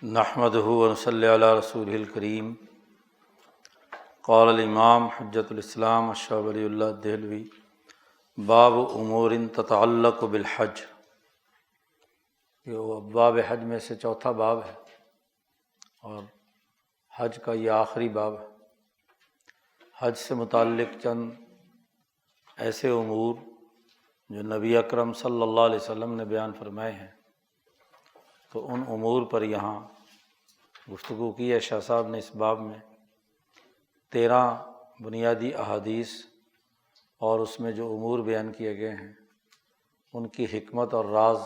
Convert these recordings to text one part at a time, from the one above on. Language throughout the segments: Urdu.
نحمدہ ونصلی علی رسولہ الکریم۔ قال الامام حجۃ الاسلام شاہ ولی اللہ دہلوی باب امور تتعلق بالحج، یہ باب حج میں سے چوتھا باب ہے اور حج کا یہ آخری باب ہے۔ حج سے متعلق چند ایسے امور جو نبی اکرم صلی اللہ علیہ وسلم نے بیان فرمائے ہیں، تو ان امور پر یہاں گفتگو کی ہے شاہ صاحب نے اس باب میں۔ 13 بنیادی احادیث اور اس میں جو امور بیان کیے گئے ہیں ان کی حکمت اور راز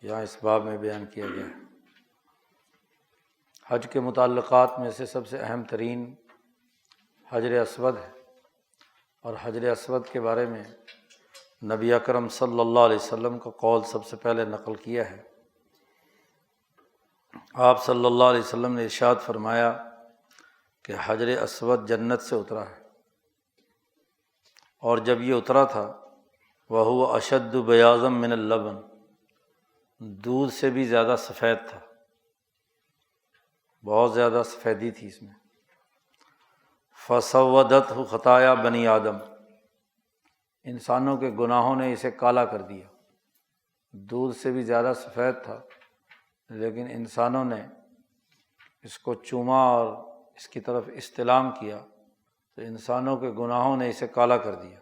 یہاں اس باب میں بیان کیا گیا ہے۔ حج کے متعلقات میں سے سب سے اہم ترین حجر اسود ہے، اور حجر اسود کے بارے میں نبی اکرم صلی اللہ علیہ وسلم کا قول سب سے پہلے نقل کیا ہے۔ آپ صلی اللہ علیہ وسلم نے ارشاد فرمایا کہ حجر اسود جنت سے اترا ہے، اور جب یہ اترا تھا وَهُوَ أَشَدُّ بَيَاضًا مِّنَ اللَّبَنِ، دودھ سے بھی زیادہ سفید تھا، بہت زیادہ سفیدی تھی اس میں۔ فَسَوَّدَتْهُ خَطَايَا بنی آدم، انسانوں کے گناہوں نے اسے کالا کر دیا۔ دودھ سے بھی زیادہ سفید تھا، لیکن انسانوں نے اس کو چوما اور اس کی طرف استلام کیا تو انسانوں کے گناہوں نے اسے کالا کر دیا۔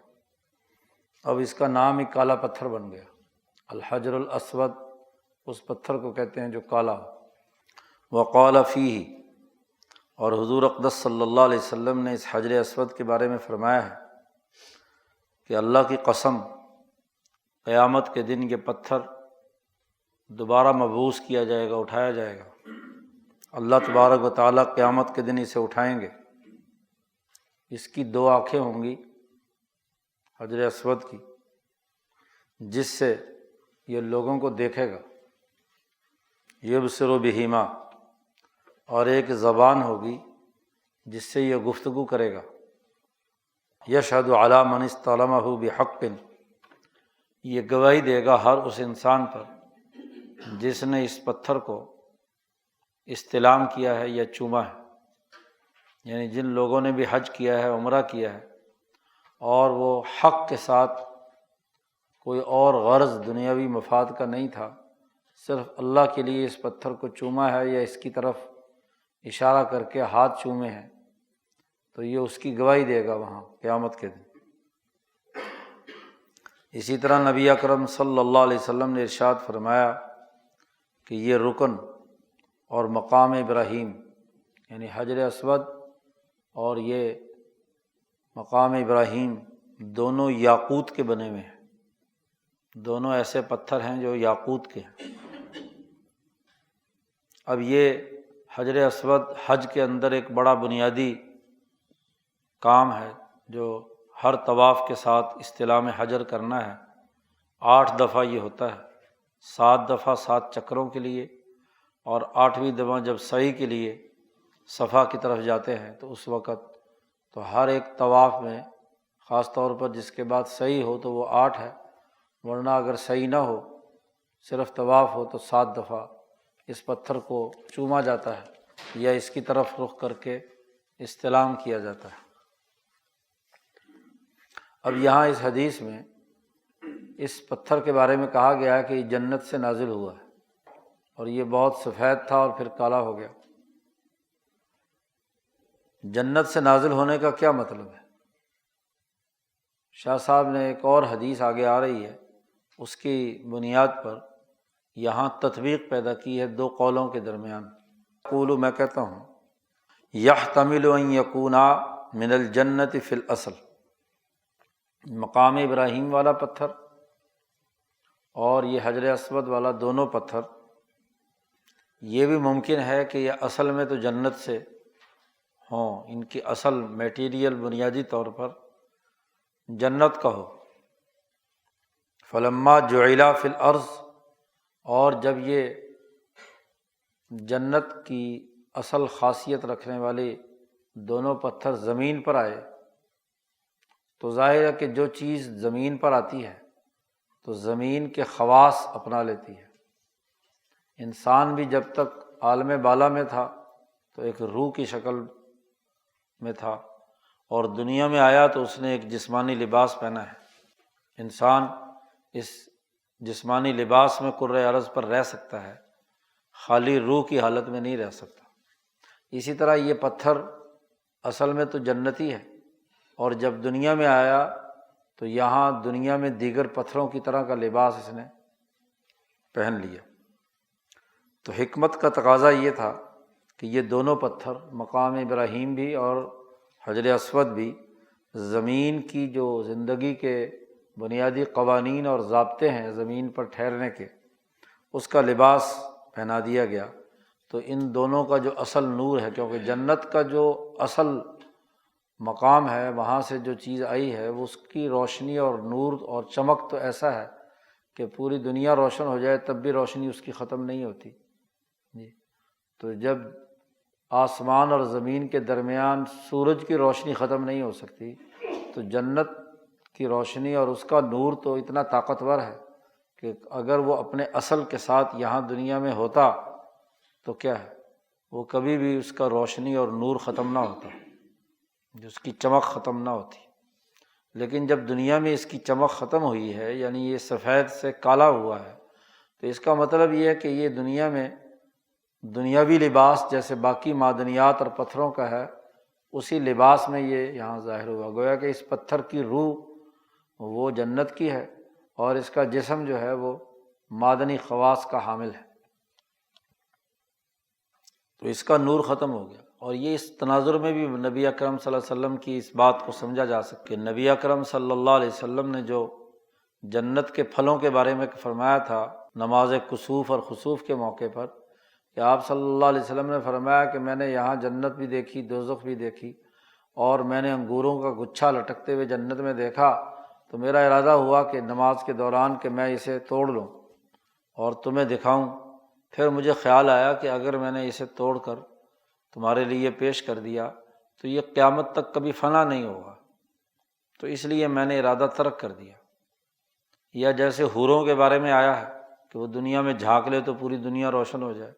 اب اس کا نام ہی کالا پتھر بن گیا۔ الحجر الاسود اس پتھر کو کہتے ہیں جو کالا ہو۔ وقال فیہ، اور حضور اقدس صلی اللہ علیہ وسلم نے اس حجر اسود کے بارے میں فرمایا ہے کہ اللہ کی قسم، قیامت کے دن یہ پتھر دوبارہ مبعوث کیا جائے گا، اٹھایا جائے گا۔ اللہ تبارک و تعالیٰ قیامت کے دن اسے اٹھائیں گے۔ اس کی 2 آنکھیں ہوں گی حجر اسود کی، جس سے یہ لوگوں کو دیکھے گا، یبصر بہما، اور ایک زبان ہوگی جس سے یہ گفتگو کرے گا، یشہد علی من استلمہ بحق، یہ گواہی دے گا ہر اس انسان پر جس نے اس پتھر کو استلام کیا ہے یا چوما ہے، یعنی جن لوگوں نے بھی حج کیا ہے، عمرہ کیا ہے، اور وہ حق کے ساتھ کوئی اور غرض دنیاوی مفاد کا نہیں تھا، صرف اللہ کے لیے اس پتھر کو چوما ہے یا اس کی طرف اشارہ کر کے ہاتھ چومے ہیں، تو یہ اس کی گواہی دے گا وہاں قیامت کے دن۔ اسی طرح نبی اکرم صلی اللہ علیہ وسلم نے ارشاد فرمایا کہ یہ رکن اور مقام ابراہیم، یعنی حجر اسود اور یہ مقام ابراہیم دونوں یاقوت کے بنے ہوئے ہیں، دونوں ایسے پتھر ہیں جو یاقوت کے ہیں۔ اب یہ حجر اسود حج کے اندر ایک بڑا بنیادی کام ہے جو ہر طواف کے ساتھ استلام حجر کرنا ہے۔ 8 دفعہ یہ ہوتا ہے، 7 دفعہ 7 چکروں کے لیے، اور 8ویں دفعہ جب سعی کے لیے صفا کی طرف جاتے ہیں تو اس وقت تو ہر ایک طواف میں، خاص طور پر جس کے بعد سعی ہو تو وہ 8 ہے، ورنہ اگر سعی نہ ہو صرف طواف ہو تو 7 دفعہ اس پتھر کو چوما جاتا ہے یا اس کی طرف رخ کر کے استلام کیا جاتا ہے۔ اب یہاں اس حدیث میں اس پتھر کے بارے میں کہا گیا ہے کہ یہ جنت سے نازل ہوا ہے، اور یہ بہت سفید تھا اور پھر کالا ہو گیا۔ جنت سے نازل ہونے کا کیا مطلب ہے؟ شاہ صاحب نے ایک اور حدیث آگے آ رہی ہے، اس کی بنیاد پر یہاں تطبیق پیدا کی ہے 2 قولوں کے درمیان۔ قولو، میں کہتا ہوں، یحتمل ان یکونا من الجنت فی الاصل، مقام ابراہیم والا پتھر اور یہ حجر اسود والا دونوں پتھر، یہ بھی ممکن ہے کہ یہ اصل میں تو جنت سے ہوں، ان کی اصل میٹیریل بنیادی طور پر جنت کا ہو۔ فلما جعل فی الارض، اور جب یہ جنت کی اصل خاصیت رکھنے والے دونوں پتھر زمین پر آئے، تو ظاہر ہے کہ جو چیز زمین پر آتی ہے تو زمین کے خواص اپنا لیتی ہے۔ انسان بھی جب تک عالم بالا میں تھا تو ایک روح کی شکل میں تھا، اور دنیا میں آیا تو اس نے ایک جسمانی لباس پہنا ہے۔ انسان اس جسمانی لباس میں کرۂ ارض پر رہ سکتا ہے، خالی روح کی حالت میں نہیں رہ سکتا۔ اسی طرح یہ پتھر اصل میں تو جنتی ہے، اور جب دنیا میں آیا تو یہاں دنیا میں دیگر پتھروں کی طرح کا لباس اس نے پہن لیا۔ تو حکمت کا تقاضا یہ تھا کہ یہ دونوں پتھر، مقام ابراہیم بھی اور حجر اسود بھی، زمین کی جو زندگی کے بنیادی قوانین اور ضابطے ہیں زمین پر ٹھہرنے کے، اس کا لباس پہنا دیا گیا۔ تو ان دونوں کا جو اصل نور ہے، کیونکہ جنت کا جو اصل مقام ہے، وہاں سے جو چیز آئی ہے وہ اس کی روشنی اور نور اور چمک تو ایسا ہے کہ پوری دنیا روشن ہو جائے تب بھی روشنی اس کی ختم نہیں ہوتی جی۔ تو جب آسمان اور زمین کے درمیان سورج کی روشنی ختم نہیں ہو سکتی، تو جنت کی روشنی اور اس کا نور تو اتنا طاقتور ہے کہ اگر وہ اپنے اصل کے ساتھ یہاں دنیا میں ہوتا تو کیا ہے، وہ کبھی بھی اس کا روشنی اور نور ختم نہ ہوتا، اس کی چمک ختم نہ ہوتی۔ لیکن جب دنیا میں اس کی چمک ختم ہوئی ہے، یعنی یہ سفید سے کالا ہوا ہے، تو اس کا مطلب یہ ہے کہ یہ دنیا میں دنیاوی لباس جیسے باقی معدنیات اور پتھروں کا ہے، اسی لباس میں یہ یہاں ظاہر ہوا۔ گویا کہ اس پتھر کی روح وہ جنت کی ہے، اور اس کا جسم جو ہے وہ معدنی خواص کا حامل ہے، تو اس کا نور ختم ہو گیا۔ اور یہ اس تناظر میں بھی نبی اکرم صلی اللہ علیہ وسلم کی اس بات کو سمجھا جا سکتا کہ نبی اکرم صلی اللہ علیہ وسلم نے جو جنت کے پھلوں کے بارے میں فرمایا تھا نماز کسوف اور خسوف کے موقع پر، کہ آپ صلی اللہ علیہ وسلم نے فرمایا کہ میں نے یہاں جنت بھی دیکھی، دوزخ بھی دیکھی، اور میں نے انگوروں کا گچھا لٹکتے ہوئے جنت میں دیکھا، تو میرا ارادہ ہوا کہ نماز کے دوران کہ میں اسے توڑ لوں اور تمہیں دکھاؤں۔ پھر مجھے خیال آیا کہ اگر میں نے اسے توڑ کر تمہارے لیے پیش کر دیا تو یہ قیامت تک کبھی فنا نہیں ہوگا، تو اس لیے میں نے ارادہ ترک کر دیا۔ یا جیسے حوروں کے بارے میں آیا ہے کہ وہ دنیا میں جھانک لے تو پوری دنیا روشن ہو جائے،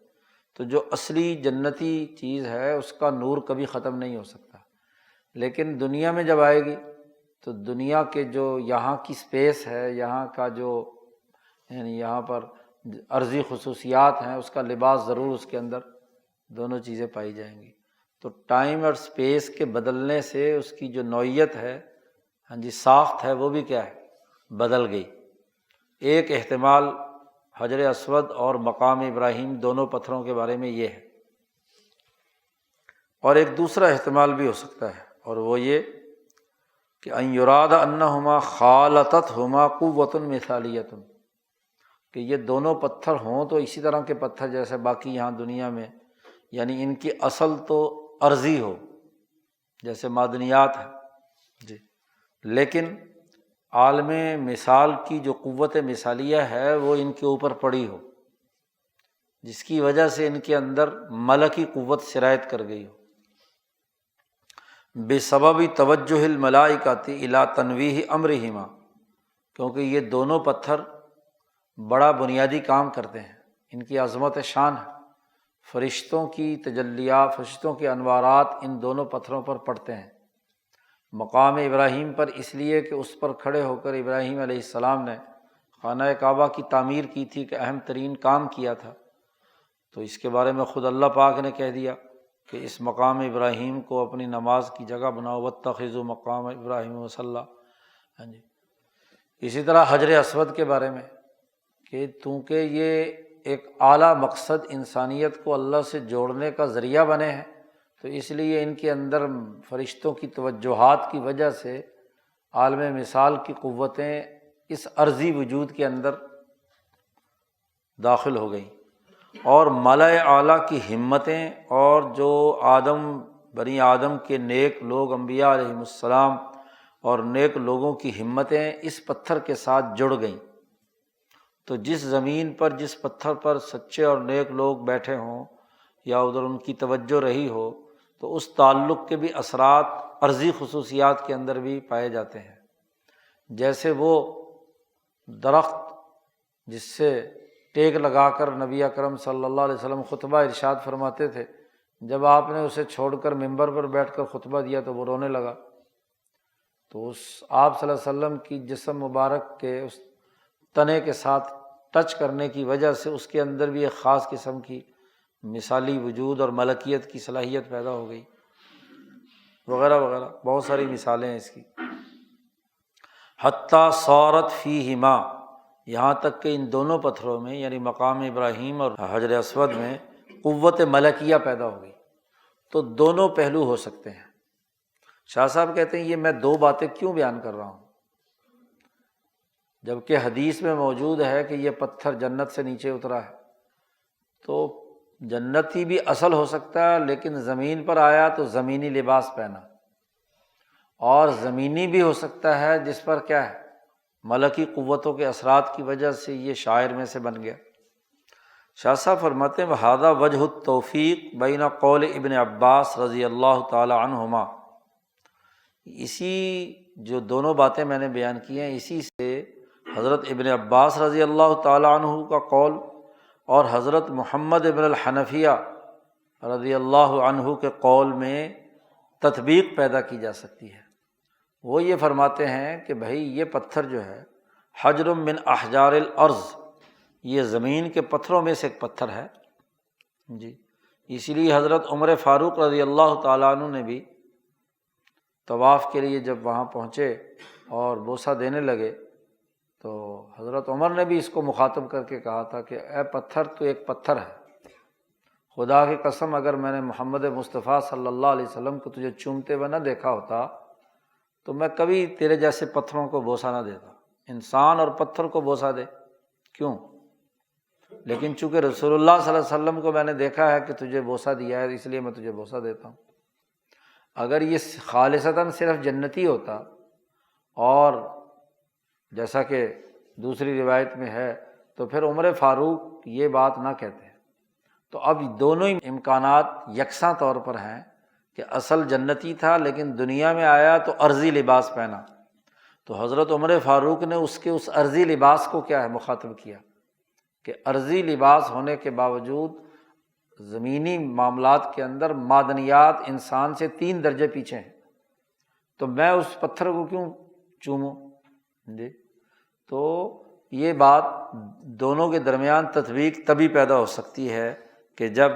تو جو اصلی جنتی چیز ہے اس کا نور کبھی ختم نہیں ہو سکتا۔ لیکن دنیا میں جب آئے گی تو دنیا کے جو یہاں کی سپیس ہے، یہاں کا جو یعنی یہاں پر عرضی خصوصیات ہیں، اس کا لباس ضرور اس کے اندر دونوں چیزیں پائی جائیں گی۔ تو ٹائم اور سپیس کے بدلنے سے اس کی جو نوعیت ہے، ہاں جی، ساخت ہے، وہ بھی کیا ہے، بدل گئی۔ ایک احتمال حجر اسود اور مقام ابراہیم دونوں پتھروں کے بارے میں یہ ہے، اور ایک دوسرا احتمال بھی ہو سکتا ہے، اور وہ یہ کہ ان یراد انہما خالطتہما قوۃ مثالیۃ، کہ یہ دونوں پتھر ہوں تو اسی طرح کے پتھر جیسے باقی یہاں دنیا میں، یعنی ان کی اصل تو عرضی ہو جیسے معدنیات ہے جی، لیکن عالم مثال کی جو قوت مثالیہ ہے وہ ان کے اوپر پڑی ہو، جس کی وجہ سے ان کے اندر ملکی قوت سرایت کر گئی ہو، بسبب توجہ الملائکۃ الی تنویہ امرہما، کیونکہ یہ دونوں پتھر بڑا بنیادی کام کرتے ہیں، ان کی عظمت شان ہے، فرشتوں کی تجلیات، فرشتوں کے انوارات ان دونوں پتھروں پر پڑتے ہیں۔ مقام ابراہیم پر اس لیے کہ اس پر کھڑے ہو کر ابراہیم علیہ السلام نے خانہ کعبہ کی تعمیر کی تھی، کہ اہم ترین کام کیا تھا، تو اس کے بارے میں خود اللہ پاک نے کہہ دیا کہ اس مقام ابراہیم کو اپنی نماز کی جگہ بناؤ، واتخذوا مقام ابراہیم مصلی۔ ہاں جی، اسی طرح حجر اسود کے بارے میں کہ چونکہ یہ ایک اعلیٰ مقصد انسانیت کو اللہ سے جوڑنے کا ذریعہ بنے ہیں، تو اس لیے ان کے اندر فرشتوں کی توجہات کی وجہ سے عالم مثال کی قوتیں اس عرضی وجود کے اندر داخل ہو گئیں، اور ملائے اعلیٰ کی ہمتیں اور جو بنی آدم کے نیک لوگ انبیاء علیہم السلام اور نیک لوگوں کی ہمتیں اس پتھر کے ساتھ جڑ گئیں۔ تو جس زمین پر، جس پتھر پر سچے اور نیک لوگ بیٹھے ہوں یا ادھر ان کی توجہ رہی ہو، تو اس تعلق کے بھی اثرات عرضی خصوصیات کے اندر بھی پائے جاتے ہیں۔ جیسے وہ درخت جس سے ٹیک لگا کر نبی اکرم صلی اللہ علیہ وسلم خطبہ ارشاد فرماتے تھے، جب آپ نے اسے چھوڑ کر ممبر پر بیٹھ کر خطبہ دیا تو وہ رونے لگا۔ تو اس آپ صلی اللہ علیہ وسلم کی جسم مبارک کے اس تنے کے ساتھ ٹچ کرنے کی وجہ سے اس کے اندر بھی ایک خاص قسم کی مثالی وجود اور ملکیت کی صلاحیت پیدا ہو گئی، وغیرہ وغیرہ، بہت ساری مثالیں ہیں اس کی۔ حتیٰ صارت فیہما، یہاں تک کہ ان دونوں پتھروں میں یعنی مقام ابراہیم اور حجر اسود میں قوت ملکیہ پیدا ہو گئی۔ تو دونوں پہلو ہو سکتے ہیں۔ شاہ صاحب کہتے ہیں یہ میں دو باتیں کیوں بیان کر رہا ہوں، جبکہ حدیث میں موجود ہے کہ یہ پتھر جنت سے نیچے اترا ہے، تو جنتی بھی اصل ہو سکتا ہے، لیکن زمین پر آیا تو زمینی لباس پہنا، اور زمینی بھی ہو سکتا ہے جس پر کیا ہے ملکی قوتوں کے اثرات کی وجہ سے یہ شاعر میں سے بن گیا۔ شاہ صاحب فرماتے ہیں وہذا وجہ التوفیق بین قول ابن عباس رضی اللہ تعالی عنہما، اسی جو دونوں باتیں میں نے بیان کی ہیں اسی سے حضرت ابن عباس رضی اللہ تعالی عنہ کا قول اور حضرت محمد ابن الحنفیہ رضی اللہ عنہ کے قول میں تطبیق پیدا کی جا سکتی ہے۔ وہ یہ فرماتے ہیں کہ بھائی یہ پتھر جو ہے حجر من احجار الارض، یہ زمین کے پتھروں میں سے ایک پتھر ہے جی۔ اسی لیے حضرت عمر فاروق رضی اللہ تعالیٰ عنہ نے بھی طواف کے لیے جب وہاں پہنچے اور بوسہ دینے لگے تو حضرت عمر نے بھی اس کو مخاطب کر کے کہا تھا کہ اے پتھر تو ایک پتھر ہے، خدا کی قسم اگر میں نے محمد مصطفیٰ صلی اللہ علیہ وسلم کو تجھے چومتے ہوئے نہ دیکھا ہوتا تو میں کبھی تیرے جیسے پتھروں کو بوسہ نہ دیتا۔ انسان اور پتھر کو بوسہ دے کیوں؟ لیکن چونکہ رسول اللہ صلی اللہ علیہ وسلم کو میں نے دیکھا ہے کہ تجھے بوسہ دیا ہے، اس لیے میں تجھے بوسہ دیتا ہوں۔ اگر یہ خالصتاً صرف جنتی ہوتا، اور جیسا کہ دوسری روایت میں ہے، تو پھر عمر فاروق یہ بات نہ کہتے۔ تو اب دونوں ہی امکانات یکساں طور پر ہیں کہ اصل جنتی تھا لیکن دنیا میں آیا تو عرضی لباس پہنا، تو حضرت عمر فاروق نے اس عرضی لباس کو کیا ہے مخاطب کیا کہ عرضی لباس ہونے کے باوجود زمینی معاملات کے اندر معدنیات انسان سے 3 درجے پیچھے ہیں، تو میں اس پتھر کو کیوں چوموں جی۔ تو یہ بات دونوں کے درمیان تطبیق تبھی پیدا ہو سکتی ہے کہ جب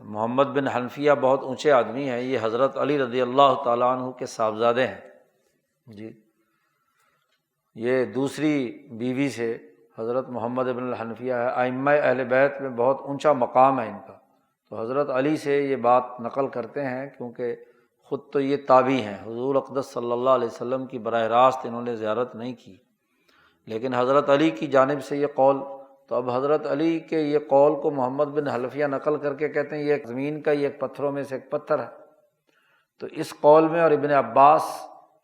محمد بن حنفیہ بہت اونچے آدمی ہیں، یہ حضرت علی رضی اللہ تعالیٰ عنہ کے صاحبزادے ہیں جی۔ یہ دوسری بیوی سے حضرت محمد بن الحنفیہ ہے، ائمہ اہل بیت میں بہت اونچا مقام ہے ان کا، تو حضرت علی سے یہ بات نقل کرتے ہیں کیونکہ خود تو یہ تابعی ہیں، حضور اقدس صلی اللہ علیہ وسلم کی براہ راست انہوں نے زیارت نہیں کی، لیکن حضرت علی کی جانب سے یہ قول، تو اب حضرت علی کے یہ قول کو محمد بن حنفیہ نقل کر کے کہتے ہیں یہ ایک زمین کا، یہ ایک پتھروں میں سے ایک پتھر ہے۔ تو اس قول میں اور ابن عباس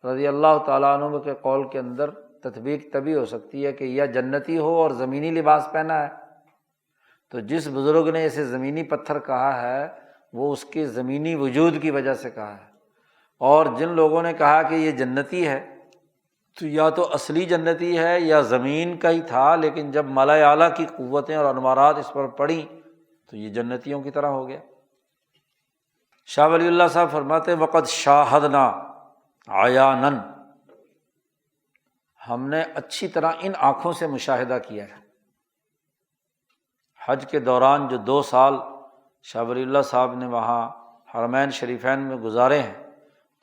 رضی اللہ تعالیٰ عنہ کے قول کے اندر تطبیق تبھی ہو سکتی ہے کہ یا جنتی ہو اور زمینی لباس پہنا ہے، تو جس بزرگ نے اسے زمینی پتھر کہا ہے وہ اس کے زمینی وجود کی وجہ سے کہا ہے، اور جن لوگوں نے کہا کہ یہ جنتی ہے تو یا تو اصلی جنتی ہے یا زمین کا ہی تھا، لیکن جب ملائے اعلیٰ کی قوتیں اور انوارات اس پر پڑیں تو یہ جنتیوں کی طرح ہو گیا۔ شاہ ولی اللہ صاحب فرماتے وقد شاہدنا عیاناً، ہم نے اچھی طرح ان آنکھوں سے مشاہدہ کیا ہے۔ حج کے دوران جو 2 سال شاہ ولی اللہ صاحب نے وہاں حرمین شریفین میں گزارے ہیں،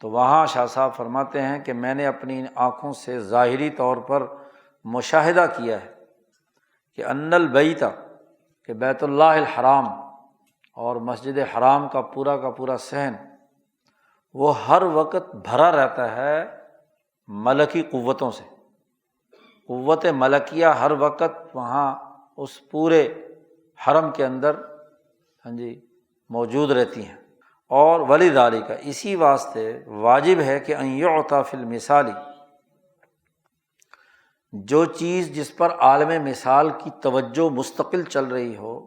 تو وہاں شاہ صاحب فرماتے ہیں کہ میں نے اپنی ان آنکھوں سے ظاہری طور پر مشاہدہ کیا ہے کہ ان البیت، کہ بیت اللہ الحرام اور مسجد حرام کا پورا صحن وہ ہر وقت بھرا رہتا ہے ملکی قوتوں سے، قوت ملکیہ ہر وقت وہاں اس پورے حرم کے اندر موجود رہتی ہیں۔ اور ولذالک، اسی واسطے واجب ہے کہ ان یعطی فی المثال، جو چیز جس پر عالم مثال کی توجہ مستقل چل رہی ہو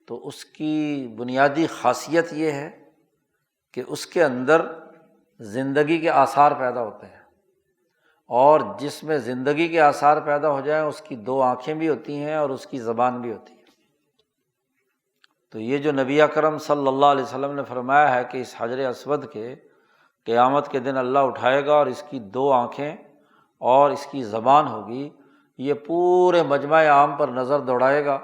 تو اس کی بنیادی خاصیت یہ ہے کہ اس کے اندر زندگی کے آثار پیدا ہوتے ہیں، اور جس میں زندگی کے آثار پیدا ہو جائیں اس کی 2 آنکھیں بھی ہوتی ہیں اور اس کی زبان بھی ہوتی ہے۔ تو یہ جو نبی اکرم صلی اللہ علیہ وسلم نے فرمایا ہے کہ اس حجر اسود کے قیامت کے دن اللہ اٹھائے گا اور اس کی 2 آنکھیں اور اس کی زبان ہوگی، یہ پورے مجمع عام پر نظر دوڑائے گا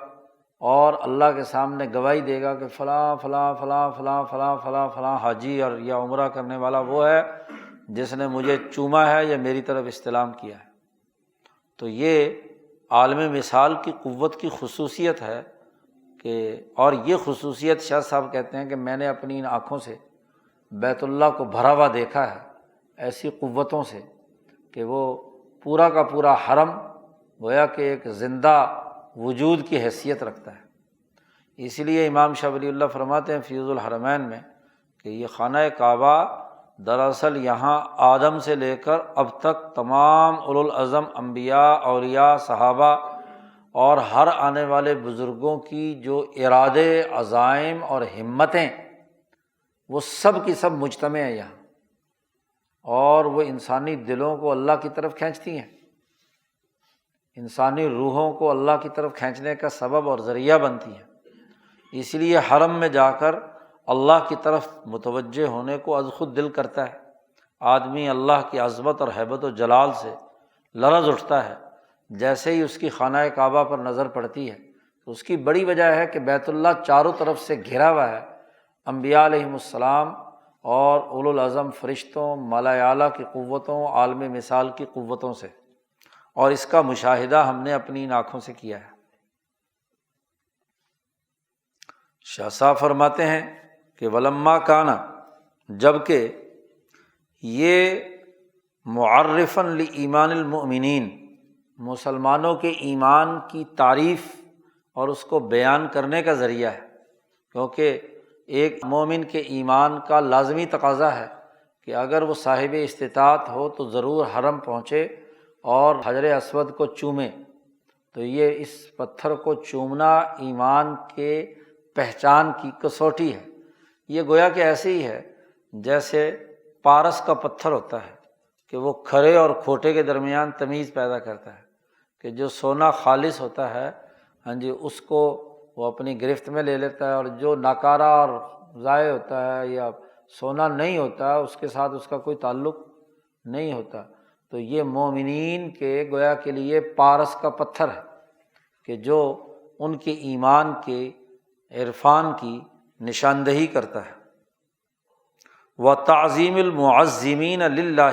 اور اللہ کے سامنے گواہی دے گا کہ فلاں فلاں فلاں فلاں فلاں فلاں فلاں حاجی اور یا عمرہ کرنے والا وہ ہے جس نے مجھے چوما ہے یا میری طرف استلام کیا ہے۔ تو یہ عالم مثال کی قوت کی خصوصیت ہے کہ، اور یہ خصوصیت شاہ صاحب کہتے ہیں کہ میں نے اپنی ان آنکھوں سے بیت اللہ کو بھرا ہوا دیکھا ہے ایسی قوتوں سے کہ وہ پورا کا پورا حرم گویا کہ ایک زندہ وجود کی حیثیت رکھتا ہے۔ اسی لیے امام شاہ ولی اللہ فرماتے ہیں فیض الحرمین میں کہ یہ خانہ کعبہ دراصل یہاں آدم سے لے کر اب تک تمام اولوالعزم انبیاء، اولیاء، صحابہ اور ہر آنے والے بزرگوں کی جو ارادے، عزائم اور ہمتیں وہ سب کی سب مجتمع ہیں یہاں، اور وہ انسانی دلوں کو اللہ کی طرف کھینچتی ہیں، انسانی روحوں کو اللہ کی طرف کھینچنے کا سبب اور ذریعہ بنتی ہیں۔ اس لیے حرم میں جا کر اللہ کی طرف متوجہ ہونے کو از خود دل کرتا ہے، آدمی اللہ کی عظمت اور ہیبت و جلال سے لرز اٹھتا ہے جیسے ہی اس کی خانہ کعبہ پر نظر پڑتی ہے۔ تو اس کی بڑی وجہ ہے کہ بیت اللہ چاروں طرف سے گھرا ہوا ہے انبیاء علیہم السلام اور اولوالعزم فرشتوں، ملائے اعلیٰ کی قوتوں، عالم مثال کی قوتوں سے، اور اس کا مشاہدہ ہم نے اپنی ان آنکھوں سے کیا ہے۔ شاہ صاحب فرماتے ہیں کہ ولما کانا، جب کہ یہ معرفاً لایمان المؤمنین، مسلمانوں کے ایمان کی تعریف اور اس کو بیان کرنے کا ذریعہ ہے، کیونکہ ایک مومن کے ایمان کا لازمی تقاضا ہے کہ اگر وہ صاحب استطاعت ہو تو ضرور حرم پہنچے اور حجر اسود کو چومے۔ تو یہ اس پتھر کو چومنا ایمان کے پہچان کی کسوٹی ہے۔ یہ گویا کہ ایسے ہی ہے جیسے پارس کا پتھر ہوتا ہے کہ وہ کھرے اور کھوٹے کے درمیان تمیز پیدا کرتا ہے، کہ جو سونا خالص ہوتا ہے ہاں جی اس کو وہ اپنی گرفت میں لے لیتا ہے، اور جو ناکارہ اور ضائع ہوتا ہے یا سونا نہیں ہوتا اس کے ساتھ اس کا کوئی تعلق نہیں ہوتا۔ تو یہ مومنین کے گویا کے لیے پارس کا پتھر ہے کہ جو ان کے ایمان کے عرفان کی نشاندہی کرتا ہے۔ وتعظیم المعظمین للہ،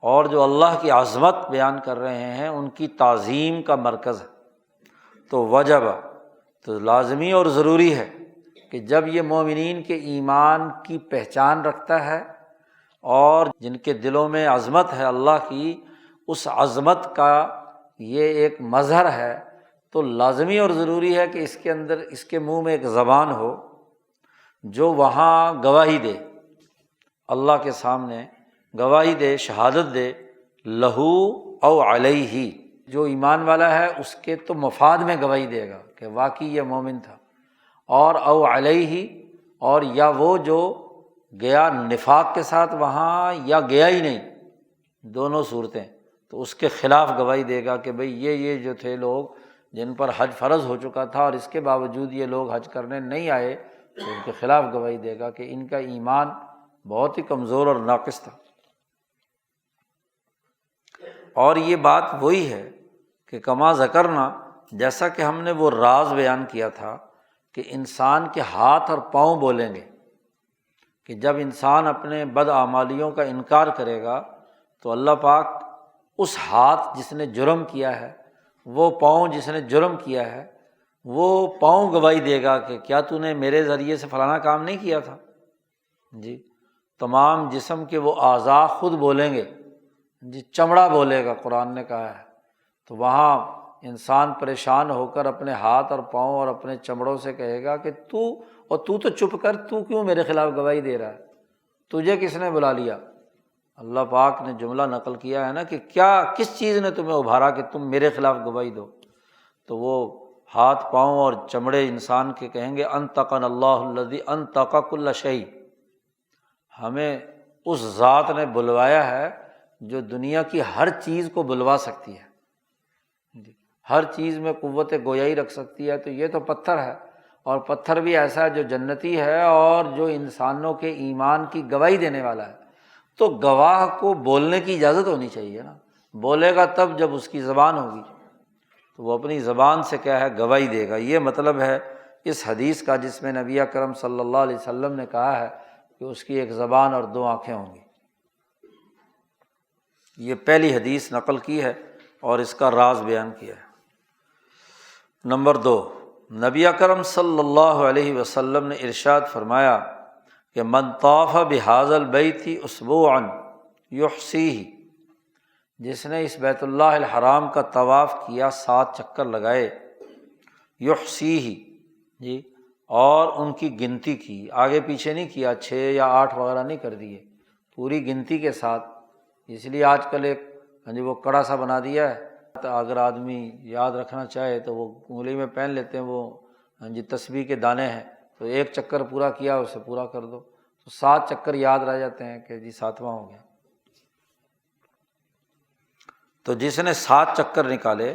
اور جو اللہ کی عظمت بیان کر رہے ہیں ان کی تعظیم کا مرکز ہے۔ تو وجب، تو لازمی اور ضروری ہے کہ جب یہ مومنین کے ایمان کی پہچان رکھتا ہے اور جن کے دلوں میں عظمت ہے اللہ کی، اس عظمت کا یہ ایک مظہر ہے، تو لازمی اور ضروری ہے کہ اس کے اندر، اس کے منہ میں ایک زبان ہو جو وہاں گواہی دے، اللہ کے سامنے گواہی دے، شہادت دے، لہو او علیہ، جو ایمان والا ہے اس کے تو مفاد میں گواہی دے گا کہ واقعی یہ مومن تھا، اور او علیہ، اور یا وہ جو گیا نفاق کے ساتھ وہاں یا گیا ہی نہیں، دونوں صورتیں، تو اس کے خلاف گواہی دے گا کہ بھئی یہ جو تھے لوگ جن پر حج فرض ہو چکا تھا اور اس کے باوجود یہ لوگ حج کرنے نہیں آئے، تو ان کے خلاف گواہی دے گا کہ ان کا ایمان بہت ہی کمزور اور ناقص تھا۔ اور یہ بات وہی ہے کہ کما ذکرنا، جیسا کہ ہم نے وہ راز بیان کیا تھا کہ انسان کے ہاتھ اور پاؤں بولیں گے، کہ جب انسان اپنے بداعمالیوں کا انکار کرے گا تو اللہ پاک اس ہاتھ جس نے جرم کیا ہے، وہ پاؤں جس نے جرم کیا ہے، وہ پاؤں گواہی دے گا کہ کیا تو نے میرے ذریعے سے فلانا کام نہیں کیا تھا جی۔ تمام جسم کے وہ اعضاء خود بولیں گے جی، چمڑا بولے گا، قرآن نے کہا ہے۔ تو وہاں انسان پریشان ہو کر اپنے ہاتھ اور پاؤں اور اپنے چمڑوں سے کہے گا کہ تو چپ کر، تو کیوں میرے خلاف گواہی دے رہا ہے، تجھے کس نے بلا لیا؟ اللہ پاک نے جملہ نقل کیا ہے نا کہ کیا، کس چیز نے تمہیں ابھارا کہ تم میرے خلاف گواہی دو؟ تو وہ ہاتھ پاؤں اور چمڑے انسان کے کہیں گے انطقنا اللہ الذی انطق کل شیء، ہمیں اس ذات نے بلوایا ہے جو دنیا کی ہر چیز کو بلوا سکتی ہے، ہر چیز میں قوت گویائی رکھ سکتی ہے، تو یہ تو پتھر ہے، اور پتھر بھی ایسا ہے جو جنتی ہے اور جو انسانوں کے ایمان کی گواہی دینے والا ہے۔ تو گواہ کو بولنے کی اجازت ہونی چاہیے نا، بولے گا تب جب اس کی زبان ہوگی، تو وہ اپنی زبان سے کیا ہے گواہی دے گا۔ یہ مطلب ہے اس حدیث کا، جس میں نبی اکرم صلی اللہ علیہ وسلم نے کہا ہے کہ اس کی ایک زبان اور دو آنکھیں ہوں گی۔ یہ پہلی حدیث نقل کی ہے اور اس کا راز بیان کیا ہے۔ نمبر 2، نبی اکرم صلی اللہ علیہ وسلم نے ارشاد فرمایا کہ من طاف بہذا البیت اسبوعا یحصیہ، جس نے اس بیت اللہ الحرام کا طواف کیا، 7 چکر لگائے، یحصیہ جی، اور ان کی گنتی کی، آگے پیچھے نہیں کیا، 6 یا 8 وغیرہ نہیں کر دیے، پوری گنتی کے ساتھ۔ اس لیے آج کل ایک وہ کڑا سا بنا دیا ہے، تو اگر آدمی یاد رکھنا چاہے تو وہ انگلی میں پہن لیتے ہیں، وہ تسبیح کے دانے ہیں، تو ایک چکر پورا کیا اسے پورا کر دو، تو 7 چکر یاد رہ جاتے ہیں کہ جی 7واں ہو گیا۔ تو جس نے 7 چکر نکالے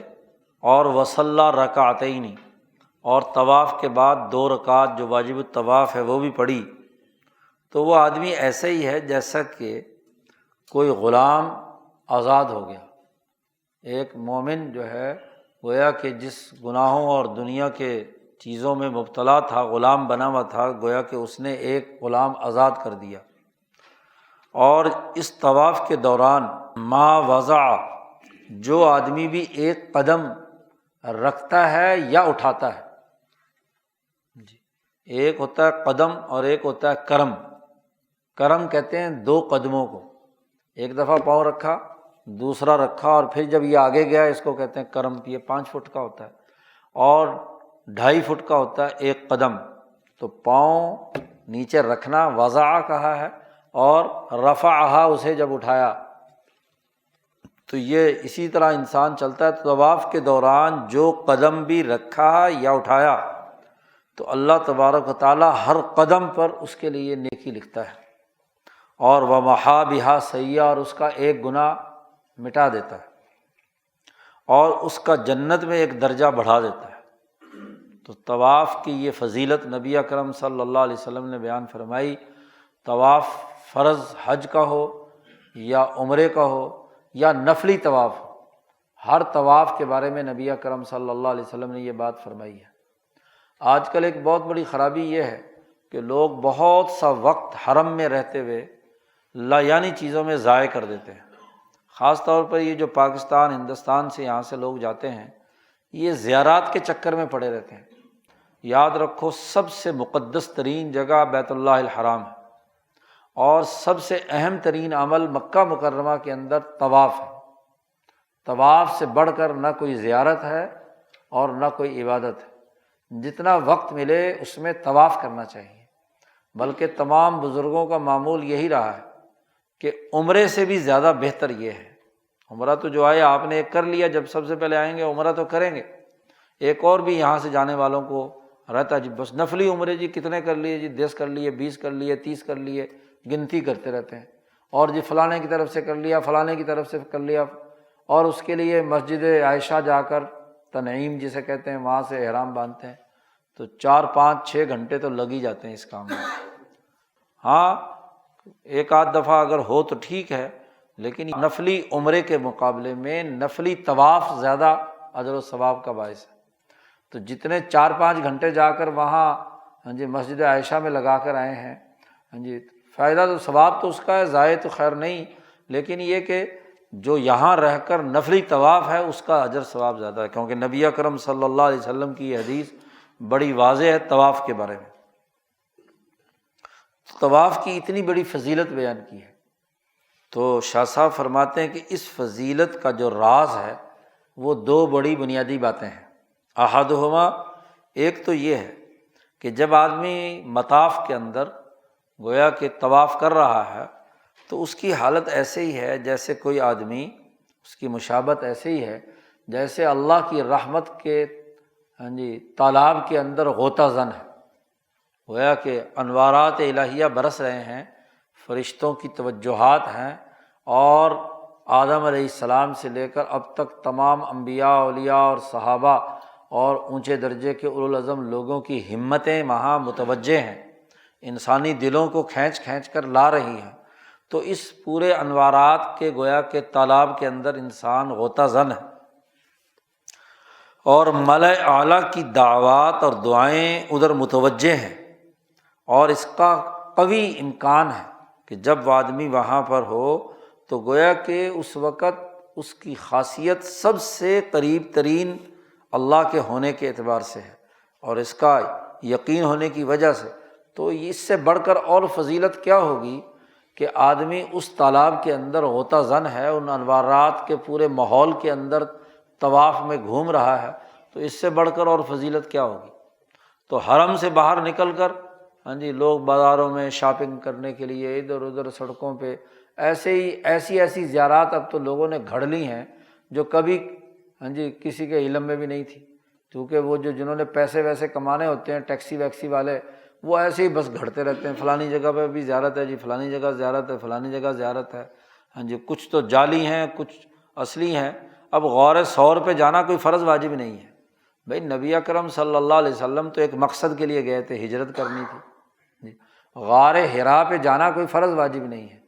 اور وصلی رکعتین، اور طواف کے بعد 2 رکعت جو واجب الطواف ہے وہ بھی پڑھی، تو وہ آدمی ایسا ہی ہے جیسا کہ کوئی غلام آزاد ہو گیا۔ ایک مومن جو ہے گویا کہ جس گناہوں اور دنیا کے چیزوں میں مبتلا تھا، غلام بنا ہوا تھا، گویا کہ اس نے ایک غلام آزاد کر دیا۔ اور اس طواف کے دوران ما وضع، جو آدمی بھی ایک قدم رکھتا ہے یا اٹھاتا ہے، جی، ایک ہوتا ہے قدم اور ایک ہوتا ہے کرم۔ کرم کہتے ہیں 2 قدموں کو، ایک دفعہ پاؤں رکھا، دوسرا رکھا، اور پھر جب یہ آگے گیا اس کو کہتے ہیں کرم۔ یہ 5 فٹ کا ہوتا ہے، اور 2.5 فٹ کا ہوتا ہے ایک قدم۔ تو پاؤں نیچے رکھنا وضع کہا ہے، اور رفعہا اسے جب اٹھایا، تو یہ اسی طرح انسان چلتا ہے۔ طواف کے دوران جو قدم بھی رکھا یا اٹھایا، تو اللہ تبارک و تعالیٰ ہر قدم پر اس کے لیے نیکی لکھتا ہے، اور ومحا بہا سیئہ، اور اس کا ایک گناہ مٹا دیتا ہے، اور اس کا جنت میں ایک درجہ بڑھا دیتا ہے۔ تو طواف کی یہ فضیلت نبی اکرم صلی اللہ علیہ وسلم نے بیان فرمائی۔ طواف فرض حج کا ہو یا عمرے کا ہو یا نفلی طواف ہو، ہر طواف کے بارے میں نبی اکرم صلی اللہ علیہ وسلم نے یہ بات فرمائی ہے۔ آج کل ایک بہت بڑی خرابی یہ ہے کہ لوگ بہت سا وقت حرم میں رہتے ہوئے لایعنی چیزوں میں ضائع کر دیتے ہیں۔ خاص طور پر یہ جو پاکستان، ہندوستان سے یہاں سے لوگ جاتے ہیں، یہ زیارات کے چکر میں پڑے رہتے ہیں۔ یاد رکھو، سب سے مقدس ترین جگہ بیت اللہ الحرام ہے، اور سب سے اہم ترین عمل مکہ مکرمہ کے اندر طواف ہے۔ طواف سے بڑھ کر نہ کوئی زیارت ہے اور نہ کوئی عبادت ہے۔ جتنا وقت ملے اس میں طواف کرنا چاہیے، بلکہ تمام بزرگوں کا معمول یہی رہا ہے کہ عمرے سے بھی زیادہ بہتر یہ ہے۔ عمرہ تو جو آئے آپ نے ایک کر لیا، جب سب سے پہلے آئیں گے عمرہ تو کریں گے۔ ایک اور بھی یہاں سے جانے والوں کو رہتا ہے جی بس نفلی عمرے، جی کتنے کر لیے، جی 10 کر لیے، 20 کر لیے، 30 کر لیے، گنتی کرتے رہتے ہیں، اور جی فلانے کی طرف سے کر لیا، فلانے کی طرف سے کر لیا، اور اس کے لیے مسجد عائشہ جا کر تنعیم جسے کہتے ہیں وہاں سے احرام باندھتے ہیں، تو 4 5 6 گھنٹے تو لگ ہی جاتے ہیں اس کام میں۔ ہاں ایک آدھ دفعہ اگر ہو تو ٹھیک ہے، لیکن نفلی عمرے کے مقابلے میں نفلی طواف زیادہ اجر و ثواب کا باعث ہے۔ تو جتنے 4 5 گھنٹے جا کر وہاں مسجد عائشہ میں لگا کر آئے ہیں، فائدہ تو ثواب تو اس کا ہے، ضائع تو خیر نہیں، لیکن یہ کہ جو یہاں رہ کر نفلی طواف ہے اس کا اجر ثواب زیادہ ہے، کیونکہ نبی اکرم صلی اللہ علیہ وسلم کی یہ حدیث بڑی واضح ہے طواف کے بارے میں۔ طواف کی اتنی بڑی فضیلت بیان کی ہے، تو شاہ صاحب فرماتے ہیں کہ اس فضیلت کا جو راز ہے وہ 2 بڑی بنیادی باتیں ہیں۔ احدہما، ایک تو یہ ہے کہ جب آدمی مطاف کے اندر گویا کہ طواف کر رہا ہے تو اس کی حالت ایسے ہی ہے جیسے کوئی آدمی، اس کی مشابہت ایسے ہی ہے جیسے اللہ کی رحمت کے تالاب کے اندر غوطہ زن ہے۔ گویا کہ انوارات الہیہ برس رہے ہیں، فرشتوں کی توجہات ہیں، اور آدم علیہ السلام سے لے کر اب تک تمام انبیاء، اولیاء اور صحابہ اور اونچے درجے کے اولوالعزم لوگوں کی ہمتیں وہاں متوجہ ہیں، انسانی دلوں کو کھینچ کھینچ کر لا رہی ہیں۔ تو اس پورے انوارات کے گویا کہ تالاب کے اندر انسان غوطہ زن ہے، اور ملأ اعلیٰ کی دعوات اور دعائیں ادھر متوجہ ہیں، اور اس کا قوی امکان ہے کہ جب آدمی وہاں پر ہو تو گویا کہ اس وقت اس کی خاصیت سب سے قریب ترین اللہ کے ہونے کے اعتبار سے ہے، اور اس کا یقین ہونے کی وجہ سے تو اس سے بڑھ کر اور فضیلت کیا ہوگی کہ آدمی اس تالاب کے اندر غوطہ زن ہے، ان انوارات کے پورے ماحول کے اندر طواف میں گھوم رہا ہے، تو اس سے بڑھ کر اور فضیلت کیا ہوگی۔ تو حرم سے باہر نکل کر لوگ بازاروں میں شاپنگ کرنے کے لیے ادھر ادھر سڑکوں پہ ایسی زیارات اب تو لوگوں نے گھڑ لی ہیں جو کبھی کسی کے علم میں بھی نہیں تھی، کیونکہ وہ جنہوں نے پیسے ویسے کمانے ہوتے ہیں، ٹیکسی ویکسی والے، وہ ایسے ہی بس گھڑتے رہتے ہیں، فلانی جگہ پہ بھی زیارت ہے جی، فلانی جگہ زیارت ہے، فلانی جگہ زیارت ہے۔ کچھ تو جعلی ہیں، کچھ اصلی ہیں۔ اب غار ثور پہ جانا کوئی فرض واجب نہیں ہے بھائی، نبی اکرم صلی اللہ علیہ وسلم تو ایک مقصد کے لیے گئے تھے، ہجرت کرنی تھی۔ غار حرا پہ جانا کوئی فرض واجب نہیں ہے،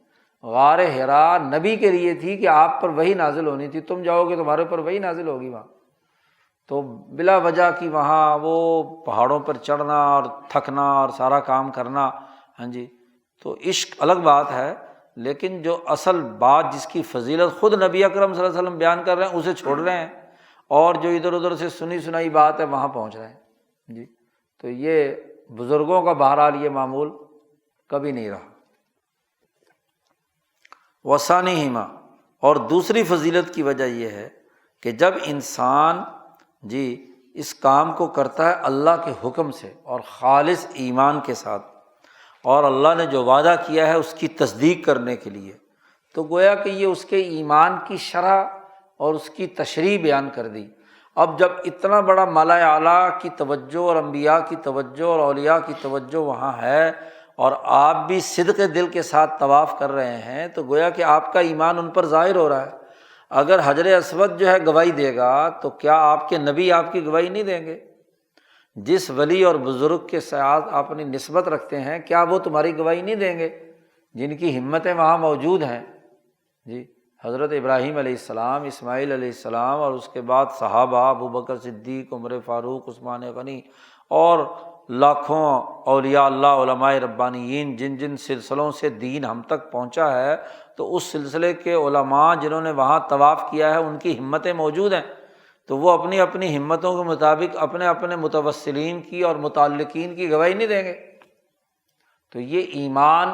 غار حرا نبی کے لیے تھی کہ آپ پر وحی نازل ہونی تھی، تم جاؤ گے تمہارے پر وحی نازل ہوگی وہاں۔ تو بلا وجہ کی وہاں وہ پہاڑوں پر چڑھنا اور تھکنا اور سارا کام کرنا، تو عشق الگ بات ہے، لیکن جو اصل بات جس کی فضیلت خود نبی اکرم صلی اللہ علیہ وسلم بیان کر رہے ہیں اسے چھوڑ رہے ہیں، اور جو ادھر ادھر سے سنی سنائی بات ہے وہاں پہنچ رہے ہیں۔ تو یہ بزرگوں کا بہرحال یہ معمول کبھی نہیں رہا۔ وثانیہما، اور دوسری فضیلت کی وجہ یہ ہے کہ جب انسان اس کام کو کرتا ہے اللہ کے حکم سے اور خالص ایمان کے ساتھ، اور اللہ نے جو وعدہ کیا ہے اس کی تصدیق کرنے کے لیے، تو گویا کہ یہ اس کے ایمان کی شرح اور اس کی تشریح بیان کر دی۔ اب جب اتنا بڑا ملأ اعلیٰ کی توجہ اور انبیاء کی توجہ اور اولیاء کی توجہ وہاں ہے، اور آپ بھی صدق دل کے ساتھ طواف کر رہے ہیں، تو گویا کہ آپ کا ایمان ان پر ظاہر ہو رہا ہے۔ اگر حجر اسود گواہی دے گا تو کیا آپ کے نبی آپ کی گواہی نہیں دیں گے؟ جس ولی اور بزرگ کے ساتھ آپ اپنی نسبت رکھتے ہیں، کیا وہ تمہاری گواہی نہیں دیں گے؟ جن کی ہمتیں وہاں موجود ہیں، حضرت ابراہیم علیہ السلام، اسماعیل علیہ السلام، اور اس کے بعد صحابہ ابو بکر صدیق، عمر فاروق، عثمان غنی، اور لاکھوں اولیاء اللہ، علماء ربانیین، جن جن سلسلوں سے دین ہم تک پہنچا ہے، تو اس سلسلے کے علماء جنہوں نے وہاں طواف کیا ہے ان کی ہمتیں موجود ہیں، تو وہ اپنی اپنی ہمتوں کے مطابق اپنے اپنے متوسلین کی اور متعلقین کی گواہی نہیں دیں گے۔ تو یہ ایمان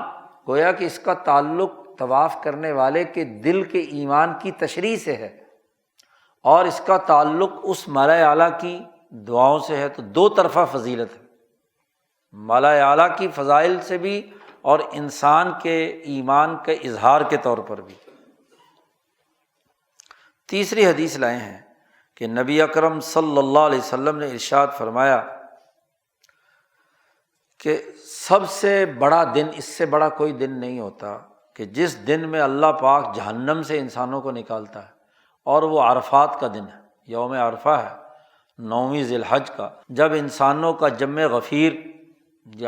گویا کہ اس کا تعلق طواف کرنے والے کے دل کے ایمان کی تشریح سے ہے، اور اس کا تعلق اس ملأ اعلیٰ کی دعاؤں سے ہے، تو دو طرفہ فضیلت ہے، ملأ اعلیٰ کی فضائل سے بھی اور انسان کے ایمان کے اظہار کے طور پر بھی۔ تیسری حدیث لائے ہیں کہ نبی اکرم صلی اللہ علیہ وسلم نے ارشاد فرمایا کہ سب سے بڑا دن، اس سے بڑا کوئی دن نہیں ہوتا کہ جس دن میں اللہ پاک جہنم سے انسانوں کو نکالتا ہے، اور وہ عرفات کا دن ہے، یوم عرفہ ہے، 9ویں ذی الحج کا، جب انسانوں کا جمع غفیر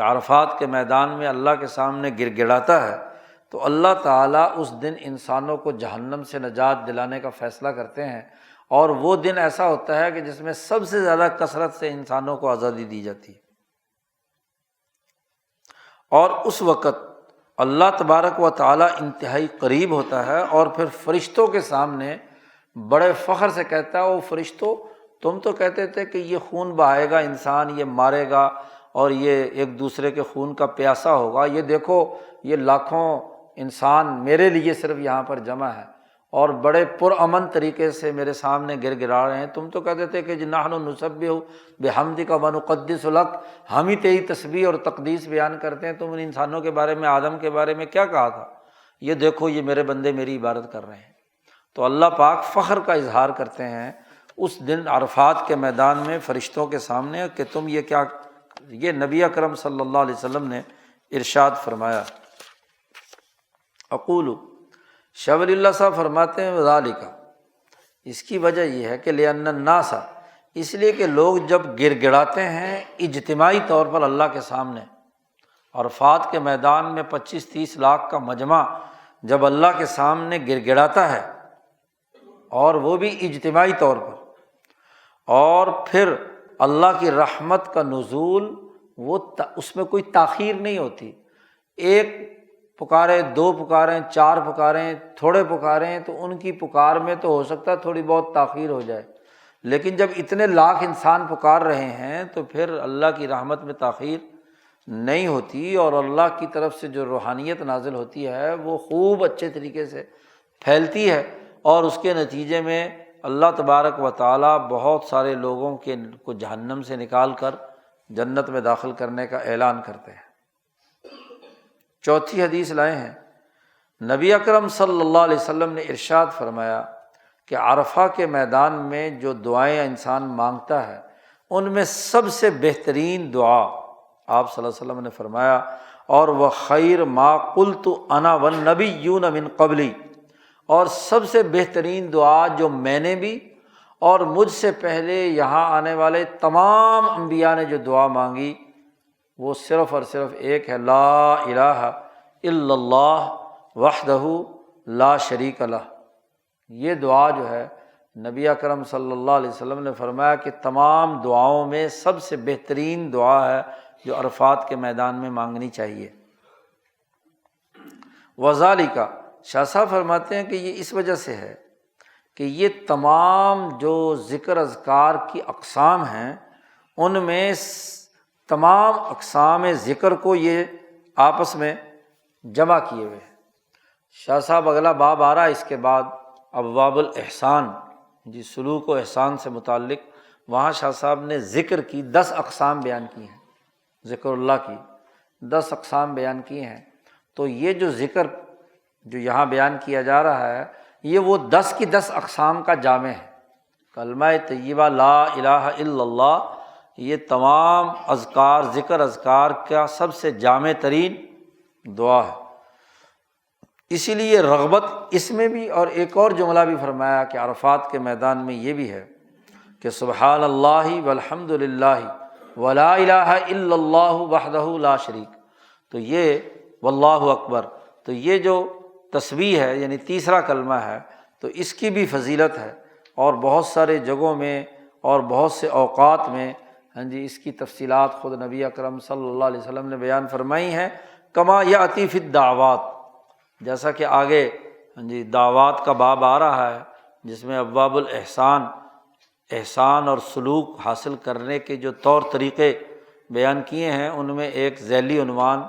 عرفات کے میدان میں اللہ کے سامنے گر گڑاتا ہے، تو اللہ تعالیٰ اس دن انسانوں کو جہنم سے نجات دلانے کا فیصلہ کرتے ہیں، اور وہ دن ایسا ہوتا ہے کہ جس میں سب سے زیادہ کثرت سے انسانوں کو آزادی دی جاتی ہے، اور اس وقت اللہ تبارک و تعالیٰ انتہائی قریب ہوتا ہے، اور پھر فرشتوں کے سامنے بڑے فخر سے کہتا ہے، وہ فرشتوں تم تو کہتے تھے کہ یہ خون بہائے گا انسان، یہ مارے گا اور یہ ایک دوسرے کے خون کا پیاسا ہوگا، یہ دیکھو یہ لاکھوں انسان میرے لیے صرف یہاں پر جمع ہے اور بڑے پرامن طریقے سے میرے سامنے گر گرا رہے ہیں۔ تم تو کہتے تھے کہ نحن نسبح بحمدک ونقدس لک، ہم ہی تیری تسبیح اور تقدیس بیان کرتے ہیں، تم ان انسانوں کے بارے میں، آدم کے بارے میں کیا کہا تھا؟ یہ دیکھو یہ میرے بندے میری عبادت کر رہے ہیں۔ تو اللہ پاک فخر کا اظہار کرتے ہیں اس دن عرفات کے میدان میں فرشتوں کے سامنے کہ تم یہ کیا، یہ نبی اکرم صلی اللہ علیہ وسلم نے ارشاد فرمایا۔ اقول، شاہ ولی اللہ صاحب فرماتے ہیں وذالک، اس کی وجہ یہ ہے کہ لأن الناس، اس لیے کہ لوگ جب گر گڑاتے ہیں اجتماعی طور پر اللہ کے سامنے، عرفات کے میدان میں 25-30 لاکھ کا مجمع جب اللہ کے سامنے گر گڑاتا ہے، اور وہ بھی اجتماعی طور پر، اور پھر اللہ کی رحمت کا نزول، وہ اس میں کوئی تاخیر نہیں ہوتی، ایک پکارے، دو پکاریں، چار پکاریں، تھوڑے پکاریں، تو ان کی پکار میں تو ہو سکتا ہے تھوڑی بہت تاخیر ہو جائے، لیکن جب اتنے لاکھ انسان پکار رہے ہیں تو پھر اللہ کی رحمت میں تاخیر نہیں ہوتی، اور اللہ کی طرف سے جو روحانیت نازل ہوتی ہے وہ خوب اچھے طریقے سے پھیلتی ہے، اور اس کے نتیجے میں اللہ تبارک و تعالیٰ بہت سارے لوگوں کو جہنم سے نکال کر جنت میں داخل کرنے کا اعلان کرتے ہیں۔ چوتھی حدیث لائے ہیں، نبی اکرم صلی اللہ علیہ وسلم نے ارشاد فرمایا کہ عرفہ کے میدان میں جو دعائیں انسان مانگتا ہے ان میں سب سے بہترین دعا، آپ صلی اللہ علیہ وسلم نے فرمایا، اور وہ خیر ما قلت انا والنبیون من قبلی، اور سب سے بہترین دعا جو میں نے بھی اور مجھ سے پہلے یہاں آنے والے تمام انبیاء نے جو دعا مانگی، وہ صرف اور صرف ایک ہے، لا الہ الا اللہ وحدہ لا شریک لہ۔ یہ دعا جو ہے نبی اکرم صلی اللہ علیہ وسلم نے فرمایا کہ تمام دعاؤں میں سب سے بہترین دعا ہے جو عرفات کے میدان میں مانگنی چاہیے۔ وذالک، شاہ صاحب فرماتے ہیں کہ یہ اس وجہ سے ہے کہ یہ تمام جو ذکر اذکار کی اقسام ہیں ان میں تمام اقسام ذکر کو یہ آپس میں جمع کیے ہوئے ہیں۔ شاہ صاحب اگلا باب آ رہا ہے اس کے بعد، ابواب الاحسان، جی سلوک و احسان سے متعلق، وہاں شاہ صاحب نے ذکر کی 10 اقسام بیان کی ہیں، ذکر اللہ کی 10 اقسام بیان کی ہیں۔ تو یہ جو ذکر جو یہاں بیان کیا جا رہا ہے یہ وہ 10 کی 10 اقسام کا جامع ہے۔ کلمہ طیبہ لا الہ الا اللہ، یہ تمام اذکار، ذکر اذکار کا سب سے جامع ترین دعا ہے، اسی لیے رغبت اس میں بھی، اور ایک اور جملہ بھی فرمایا کہ عرفات کے میدان میں یہ بھی ہے کہ سبحان اللہ والحمد للہ ولا الہ الا اللہ وحدہ لا شریک، تو یہ واللہ اکبر، تو یہ جو تسبیح ہے یعنی تیسرا کلمہ ہے، تو اس کی بھی فضیلت ہے، اور بہت سارے جگہوں میں اور بہت سے اوقات میں اس کی تفصیلات خود نبی اکرم صلی اللہ علیہ وسلم نے بیان فرمائی ہیں، کما یاتی فی الدعوات، جیسا کہ آگے دعوات کا باب آ رہا ہے جس میں ابواب الاحسان، احسان اور سلوک حاصل کرنے کے جو طور طریقے بیان کیے ہیں ان میں ایک ذیلی عنوان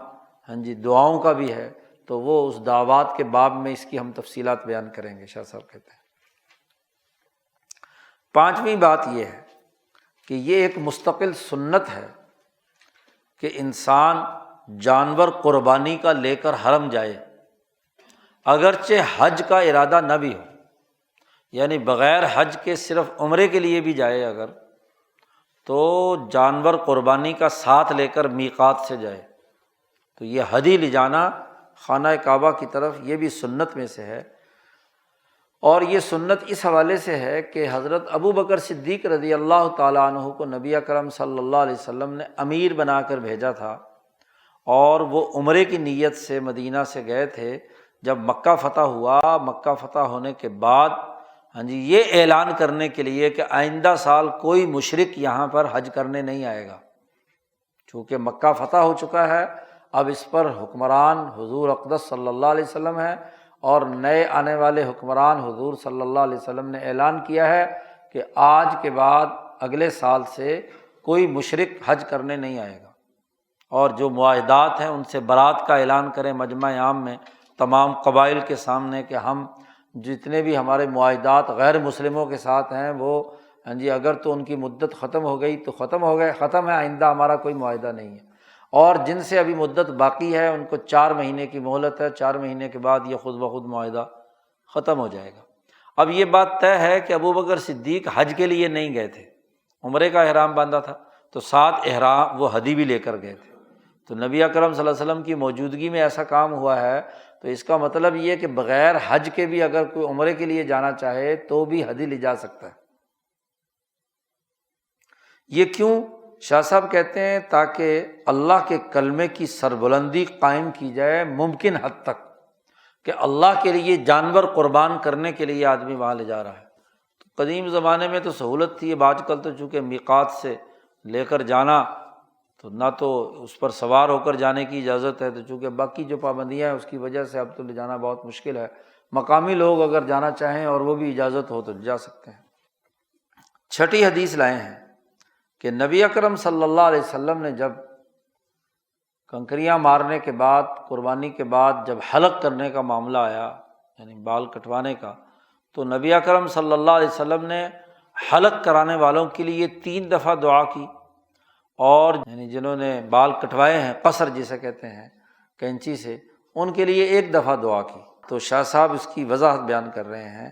دعاؤں کا بھی ہے، تو وہ اس دعوات کے باب میں اس کی ہم تفصیلات بیان کریں گے۔ شاہ صاحب کہتے ہیں 5ویں بات یہ ہے کہ یہ ایک مستقل سنت ہے کہ انسان جانور قربانی کا لے کر حرم جائے، اگرچہ حج کا ارادہ نہ بھی ہو، یعنی بغیر حج کے صرف عمرے کے لیے بھی جائے اگر، تو جانور قربانی کا ساتھ لے کر میقات سے جائے، تو یہ ہدی لے جانا خانہ کعبہ کی طرف یہ بھی سنت میں سے ہے۔ اور یہ سنت اس حوالے سے ہے کہ حضرت ابو بکر صدیق رضی اللہ تعالیٰ عنہ کو نبی اکرم صلی اللہ علیہ وسلم نے امیر بنا کر بھیجا تھا، اور وہ عمرے کی نیت سے مدینہ سے گئے تھے۔ جب مکہ فتح ہوا، مکہ فتح ہونے کے بعد یہ اعلان کرنے کے لیے کہ آئندہ سال کوئی مشرک یہاں پر حج کرنے نہیں آئے گا، چونکہ مکہ فتح ہو چکا ہے، اب اس پر حکمران حضور اقدس صلی اللہ علیہ وسلم ہے، اور نئے آنے والے حکمران حضور صلی اللہ علیہ وسلم نے اعلان کیا ہے کہ آج کے بعد اگلے سال سے کوئی مشرک حج کرنے نہیں آئے گا، اور جو معاہدات ہیں ان سے برات کا اعلان کریں مجمع عام میں تمام قبائل کے سامنے کہ ہم جتنے بھی ہمارے معاہدات غیر مسلموں کے ساتھ ہیں وہ اگر تو ان کی مدت ختم ہو گئی تو ختم ہو گئے، ختم ہے، آئندہ ہمارا کوئی معاہدہ نہیں ہے، اور جن سے ابھی مدت باقی ہے ان کو 4 مہینے کی مہلت ہے، 4 مہینے کے بعد یہ خود بخود معاہدہ ختم ہو جائے گا۔ اب یہ بات طے ہے کہ ابو بکر صدیق حج کے لیے نہیں گئے تھے، عمرے کا احرام باندھا تھا، تو ساتھ احرام وہ ہدی بھی لے کر گئے تھے، تو نبی اکرم صلی اللہ علیہ وسلم کی موجودگی میں ایسا کام ہوا ہے، تو تو اس کا مطلب یہ ہے کہ بغیر حج کے بھی اگر کوئی عمرے کے لیے جانا چاہے تو بھی ہدی لے جا سکتا ہے۔ یہ کیوں؟ شاہ صاحب کہتے ہیں تاکہ اللہ کے کلمے کی سربلندی قائم کی جائے ممکن حد تک، کہ اللہ کے لیے جانور قربان کرنے کے لیے آدمی وہاں لے جا رہا ہے۔ تو قدیم زمانے میں تو سہولت تھی، اب آج کل تو چونکہ میقات سے لے کر جانا تو نہ تو اس پر سوار ہو کر جانے کی اجازت ہے، تو چونکہ باقی جو پابندیاں ہیں اس کی وجہ سے اب تو لے جانا بہت مشکل ہے۔ مقامی لوگ اگر جانا چاہیں اور وہ بھی اجازت ہو تو جا سکتے ہیں۔ چھٹی حدیث لائے ہیں کہ نبی اکرم صلی اللہ علیہ وسلم نے جب کنکریاں مارنے کے بعد، قربانی کے بعد جب حلق کرنے کا معاملہ آیا، یعنی بال کٹوانے کا، تو نبی اکرم صلی اللہ علیہ وسلم نے حلق کرانے والوں کے لیے 3 دفعہ دعا کی، اور یعنی جنہوں نے بال کٹوائے ہیں، قصر جسے کہتے ہیں کینچی سے، ان کے لیے 1 دفعہ دعا کی۔ تو شاہ صاحب اس کی وضاحت بیان کر رہے ہیں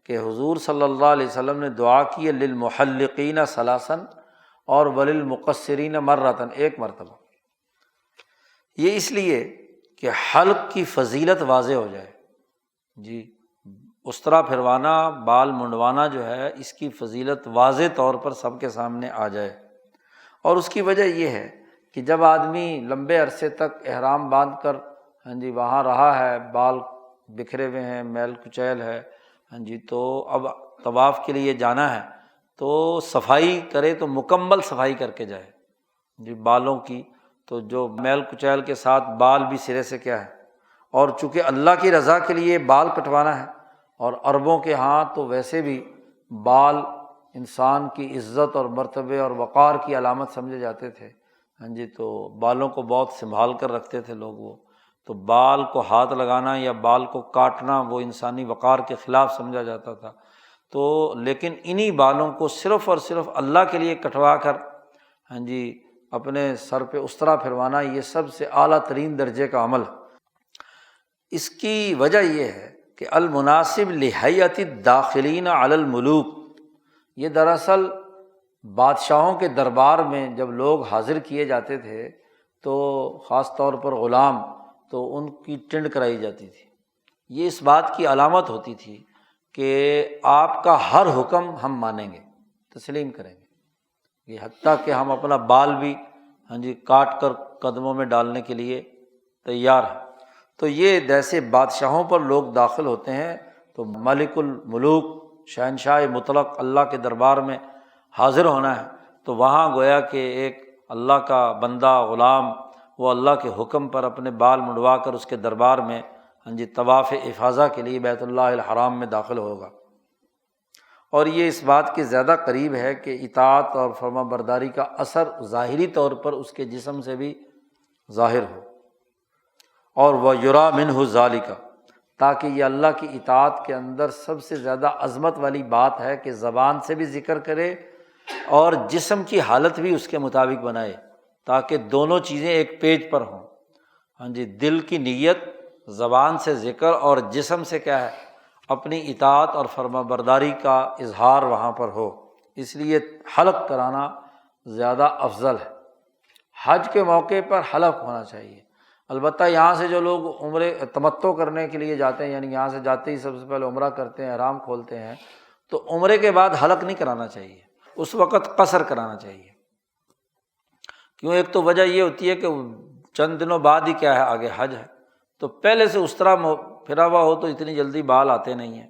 کہ حضور صلی اللہ علیہ وسلم نے دعا کی ہے للمحلقین ثلاثا اور وللمقصرین مرۃ، 1 مرتبہ۔ یہ اس لیے کہ حلق کی فضیلت واضح ہو جائے، جی استرا پھروانا، بال منڈوانا جو ہے، اس کی فضیلت واضح طور پر سب کے سامنے آ جائے۔ اور اس کی وجہ یہ ہے کہ جب آدمی لمبے عرصے تک احرام باندھ کر وہاں رہا ہے، بال بکھرے ہوئے ہیں، میل کچیل ہے، تو اب طواف کے لیے جانا ہے تو صفائی کرے تو مکمل صفائی کر کے جائے بالوں کی، تو جو میل کچیل کے ساتھ بال بھی سرے سے کیا ہے، اور چونکہ اللہ کی رضا کے لیے بال کٹوانا ہے، اور عربوں کے ہاں تو ویسے بھی بال انسان کی عزت اور مرتبے اور وقار کی علامت سمجھے جاتے تھے، تو بالوں کو بہت سنبھال کر رکھتے تھے لوگ، وہ تو بال کو ہاتھ لگانا یا بال کو کاٹنا وہ انسانی وقار کے خلاف سمجھا جاتا تھا۔ تو لیکن انہی بالوں کو صرف اور صرف اللہ کے لیے کٹوا کر اپنے سر پہ استرا پھروانا، یہ سب سے اعلیٰ ترین درجے کا عمل ہے۔ اس کی وجہ یہ ہے کہ المناسب لہیئت الداخلین علی الملوک، یہ دراصل بادشاہوں کے دربار میں جب لوگ حاضر کیے جاتے تھے تو خاص طور پر غلام، تو ان کی ٹنڈ کرائی جاتی تھی۔ یہ اس بات کی علامت ہوتی تھی کہ آپ کا ہر حکم ہم مانیں گے، تسلیم کریں گے، یہ حتیٰ کہ ہم اپنا بال بھی کاٹ کر قدموں میں ڈالنے کے لیے تیار ہیں۔ تو یہ جیسے بادشاہوں پر لوگ داخل ہوتے ہیں تو ملک الملوک، شہنشاہ مطلق اللہ کے دربار میں حاضر ہونا ہے، تو وہاں گویا کہ ایک اللہ کا بندہ، غلام، وہ اللہ کے حکم پر اپنے بال منڈوا کر اس کے دربار میں طواف افاضہ کے لیے بیت اللہ الحرام میں داخل ہوگا۔ اور یہ اس بات کے زیادہ قریب ہے کہ اطاعت اور فرما برداری کا اثر ظاہری طور پر اس کے جسم سے بھی ظاہر ہو، اور وَيُرَى مِنْهُ ذَلِكَ، تاکہ یہ اللہ کی اطاعت کے اندر سب سے زیادہ عظمت والی بات ہے کہ زبان سے بھی ذکر کرے اور جسم کی حالت بھی اس کے مطابق بنائے، تاکہ دونوں چیزیں ایک پیج پر ہوں۔ دل کی نیت، زبان سے ذکر، اور جسم سے کیا ہے، اپنی اطاعت اور فرما برداری کا اظہار وہاں پر ہو۔ اس لیے حلق کرانا زیادہ افضل ہے۔ حج کے موقع پر حلق ہونا چاہیے۔ البتہ یہاں سے جو لوگ عمرے تمتع کرنے کے لیے جاتے ہیں، یعنی یہاں سے جاتے ہی سب سے پہلے عمرہ کرتے ہیں، احرام کھولتے ہیں، تو عمرے کے بعد حلق نہیں کرانا چاہیے، اس وقت قصر کرانا چاہیے۔ کیوں؟ ایک تو وجہ یہ ہوتی ہے کہ چند دنوں بعد ہی کیا ہے، آگے حج ہے، تو پہلے سے اس طرح پھرا ہوا ہو تو اتنی جلدی بال آتے نہیں ہیں،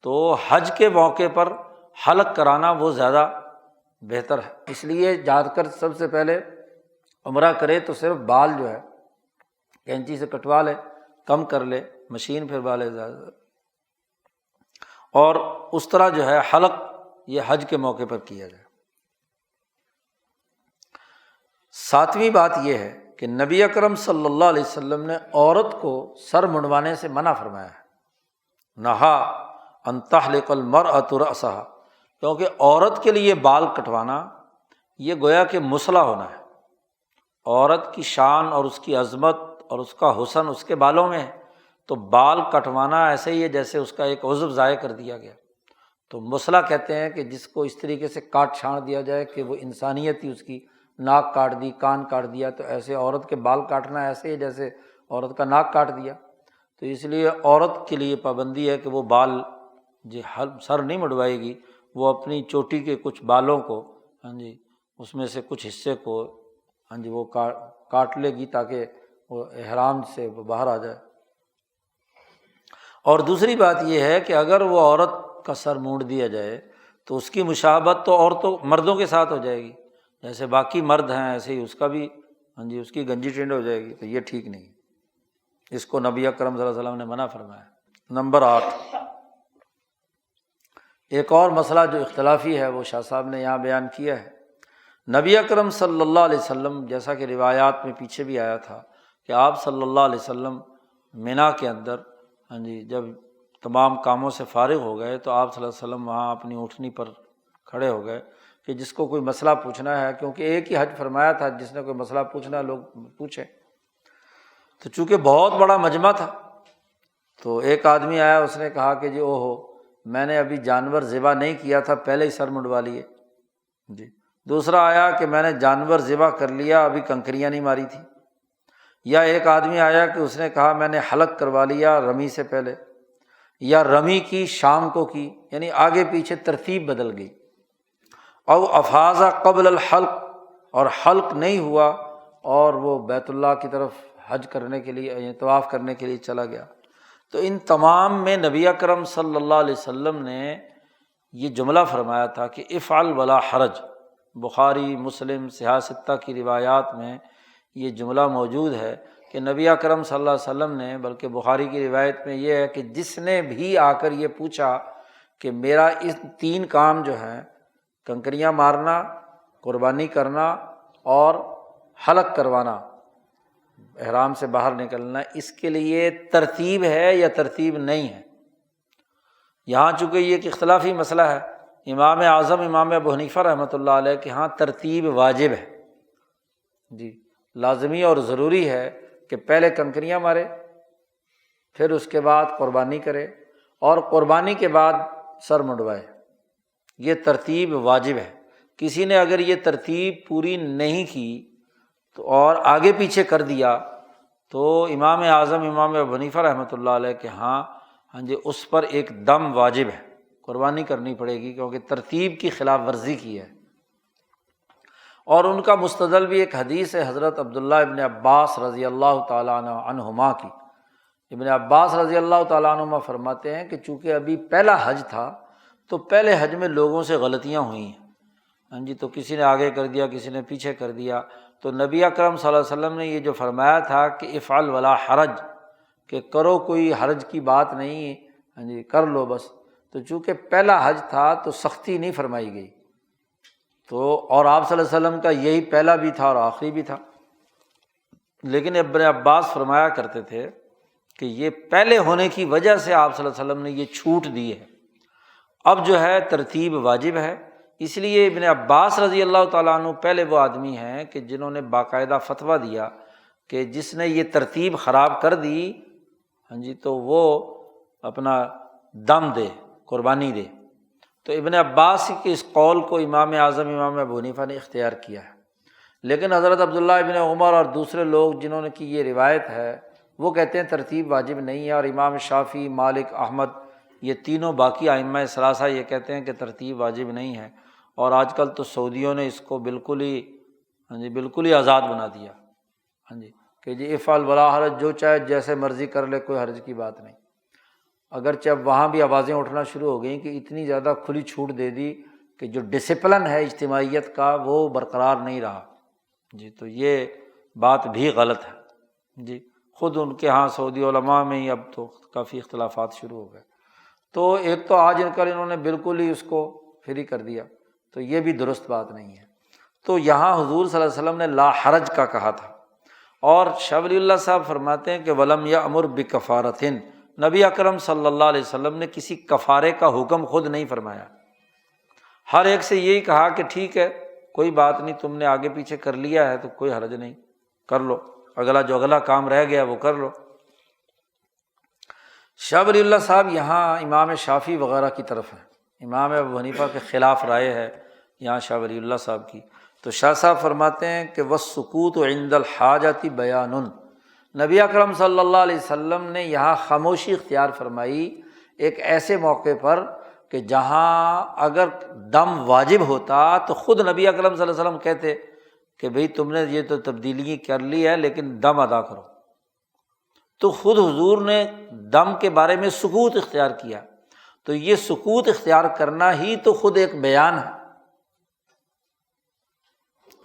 تو حج کے موقع پر حلق کرانا وہ زیادہ بہتر ہے۔ اس لیے جا کر سب سے پہلے عمرہ کرے تو صرف بال جو ہے کینچی سے کٹوا لے، کم کر لے، مشین پھروا لے زیادہ، اور اس طرح جو ہے حلق یہ حج کے موقع پر کیا جائے۔ 7ویں بات یہ ہے کہ نبی اکرم صلی اللہ علیہ وسلم نے عورت کو سر منڈوانے سے منع فرمایا ہے، نہا ان تحلق المرأة رأسها، کیونکہ عورت کے لیے بال کٹوانا یہ گویا کہ مصلح ہونا ہے۔ عورت کی شان اور اس کی عظمت اور اس کا حسن اس کے بالوں میں ہے، تو بال کٹوانا ایسے ہی ہے جیسے اس کا ایک عضو ضائع کر دیا گیا۔ تو مصلح کہتے ہیں کہ جس کو اس طریقے سے کاٹ چھاڑ دیا جائے کہ وہ انسانیت ہی، اس کی ناک کاٹ دی، کان کاٹ دیا، تو ایسے عورت کے بال کاٹنا ایسے ہی جیسے عورت کا ناک کاٹ دیا۔ تو اس لیے عورت کے لیے پابندی ہے کہ وہ بال سر نہیں مڈوائے گی، وہ اپنی چوٹی کے کچھ بالوں کو اس میں سے کچھ حصے کو وہ کاٹ لے گی تاکہ وہ احرام سے باہر آ جائے۔ اور دوسری بات یہ ہے کہ اگر وہ عورت کا سر مونڈ دیا جائے تو اس کی مشابہت تو مردوں کے ساتھ ہو جائے گی، جیسے باقی مرد ہیں ایسے ہی اس کا بھی اس کی گنجی ٹینڈ ہو جائے گی، تو یہ ٹھیک نہیں، اس کو نبی اکرم صلی اللہ علیہ وسلم نے منع فرمایا۔ نمبر 8، ایک اور مسئلہ جو اختلافی ہے وہ شاہ صاحب نے یہاں بیان کیا ہے۔ نبی اکرم صلی اللہ علیہ وسلم، جیسا کہ روایات میں پیچھے بھی آیا تھا کہ آپ صلی اللہ علیہ وسلم مینا کے اندر جب تمام کاموں سے فارغ ہو گئے تو آپ صلی اللہ علیہ وسلم وہاں اپنی اونٹنی پر کھڑے ہو گئے کہ جس کو کوئی مسئلہ پوچھنا ہے، کیونکہ ایک ہی حج فرمایا تھا، جس نے کوئی مسئلہ پوچھنا لوگ پوچھیں۔ تو چونکہ بہت بڑا مجمع تھا تو ایک آدمی آیا، اس نے کہا کہ اوہو میں نے ابھی جانور ذبح نہیں کیا تھا، پہلے ہی سر منڈوا لیے۔ دوسرا آیا کہ میں نے جانور ذبح کر لیا، ابھی کنکریاں نہیں ماری تھی۔ یا ایک آدمی آیا کہ اس نے کہا میں نے حلق کروا لیا رمی سے پہلے، یا رمی کی شام کو کی، یعنی آگے پیچھے ترتیب بدل گئی۔ او افاظ قبل الحلق، اور حلق نہیں ہوا اور وہ بیت اللہ کی طرف حج کرنے کے لیے طواف کرنے کے لیے چلا گیا۔ تو ان تمام میں نبی اکرم صلی اللہ علیہ وسلم نے یہ جملہ فرمایا تھا کہ افعل ولا حرج۔ بخاری مسلم صحاح ستہ کی روایات میں یہ جملہ موجود ہے کہ نبی اکرم صلی اللہ علیہ وسلم نے، بلکہ بخاری کی روایت میں یہ ہے کہ جس نے بھی آ کر یہ پوچھا کہ میرا اس 3 کام جو ہیں، کنکریاں مارنا، قربانی کرنا اور حلق کروانا، احرام سے باہر نکلنا، اس کے لیے ترتیب ہے یا ترتیب نہیں ہے۔ یہاں چونکہ یہ ایک اختلافی مسئلہ ہے، امام اعظم امام ابو حنیفہ رحمۃ اللہ علیہ کے ہاں ترتیب واجب ہے، لازمی اور ضروری ہے کہ پہلے کنکریاں مارے، پھر اس کے بعد قربانی کرے، اور قربانی کے بعد سر منڈوائے۔ یہ ترتیب واجب ہے۔ کسی نے اگر یہ ترتیب پوری نہیں کی تو اور آگے پیچھے کر دیا تو امام اعظم امام ابو حنیفہ رحمۃ اللہ علیہ کے ہاں اس پر ایک دم واجب ہے، قربانی کرنی پڑے گی، کیونکہ ترتیب کی خلاف ورزی کی ہے۔ اور ان کا مستدل بھی ایک حدیث ہے حضرت عبداللہ ابن عباس رضی اللہ تعالیٰ عنہما کی۔ ابن عباس رضی اللہ تعالیٰ عنہما فرماتے ہیں کہ چونکہ ابھی پہلا حج تھا تو پہلے حج میں لوگوں سے غلطیاں ہوئی ہیں، تو کسی نے آگے کر دیا، کسی نے پیچھے کر دیا، تو نبی اکرم صلی اللہ علیہ وسلم نے یہ جو فرمایا تھا کہ افعل ولا حرج، کہ کرو کوئی حرج کی بات نہیں، کر لو بس، تو چونکہ پہلا حج تھا تو سختی نہیں فرمائی گئی، تو اور آپ صلی اللہ علیہ وسلم کا یہی پہلا بھی تھا اور آخری بھی تھا۔ لیکن ابن عباس فرمایا کرتے تھے کہ یہ پہلے ہونے کی وجہ سے آپ صلی اللہ علیہ وسلم نے یہ چھوٹ دی ہے، اب جو ہے ترتیب واجب ہے۔ اس لیے ابن عباس رضی اللہ تعالیٰ عنہ پہلے وہ آدمی ہیں کہ جنہوں نے باقاعدہ فتویٰ دیا کہ جس نے یہ ترتیب خراب کر دی تو وہ اپنا دم دے، قربانی دے۔ تو ابن عباس کے اس قول کو امام اعظم امام ابو حنیفہ نے اختیار کیا ہے، لیکن حضرت عبداللہ ابن عمر اور دوسرے لوگ جنہوں نے کی یہ روایت ہے وہ کہتے ہیں ترتیب واجب نہیں ہے، اور امام شافعی، مالک، احمد، یہ تینوں باقی ائمہ ثلاثہ یہ کہتے ہیں کہ ترتیب واجب نہیں ہے۔ اور آج کل تو سعودیوں نے اس کو بالکل ہی آزاد بنا دیا، کہ جی افعل ولا حرج، جو چاہے جیسے مرضی کر لے، کوئی حرج کی بات نہیں۔ اگرچہ اب وہاں بھی آوازیں اٹھنا شروع ہو گئیں کہ اتنی زیادہ کھلی چھوٹ دے دی کہ جو ڈسپلن ہے اجتماعیت کا وہ برقرار نہیں رہا، تو یہ بات بھی غلط ہے۔ خود ان کے ہاں سعودی علماء میں ہی اب تو کافی اختلافات شروع ہو گئے۔ تو ایک تو آج انہوں نے بالکل ہی اس کو فری کر دیا، تو یہ بھی درست بات نہیں ہے۔ تو یہاں حضور صلی اللہ علیہ وسلم نے لا حرج کا کہا تھا، اور شاہ ولی اللہ صاحب فرماتے ہیں کہ ولم یأمر بکفارۃ، نبی اکرم صلی اللہ علیہ وسلم نے کسی کفارے کا حکم خود نہیں فرمایا، ہر ایک سے یہی کہا کہ ٹھیک ہے کوئی بات نہیں، تم نے آگے پیچھے کر لیا ہے تو کوئی حرج نہیں، کر لو، اگلا کام رہ گیا وہ کر لو۔ شاہ ولی اللہ صاحب یہاں امام شافعی وغیرہ کی طرف ہیں، امام ابو حنیفہ کے خلاف رائے ہے یہاں شاہ ولی اللہ صاحب کی۔ تو شاہ صاحب فرماتے ہیں کہ والسکوت عند الحاجۃ بیان، نبی اکرم صلی اللہ علیہ وسلم نے یہاں خاموشی اختیار فرمائی ایک ایسے موقع پر کہ جہاں اگر دم واجب ہوتا تو خود نبی اکرم صلی اللہ علیہ وسلم کہتے کہ بھئی تم نے یہ تو تبدیلی کر لی ہے لیکن دم ادا کرو، تو خود حضور نے دم کے بارے میں سکوت اختیار کیا۔ تو یہ سکوت اختیار کرنا ہی تو خود ایک بیان ہے۔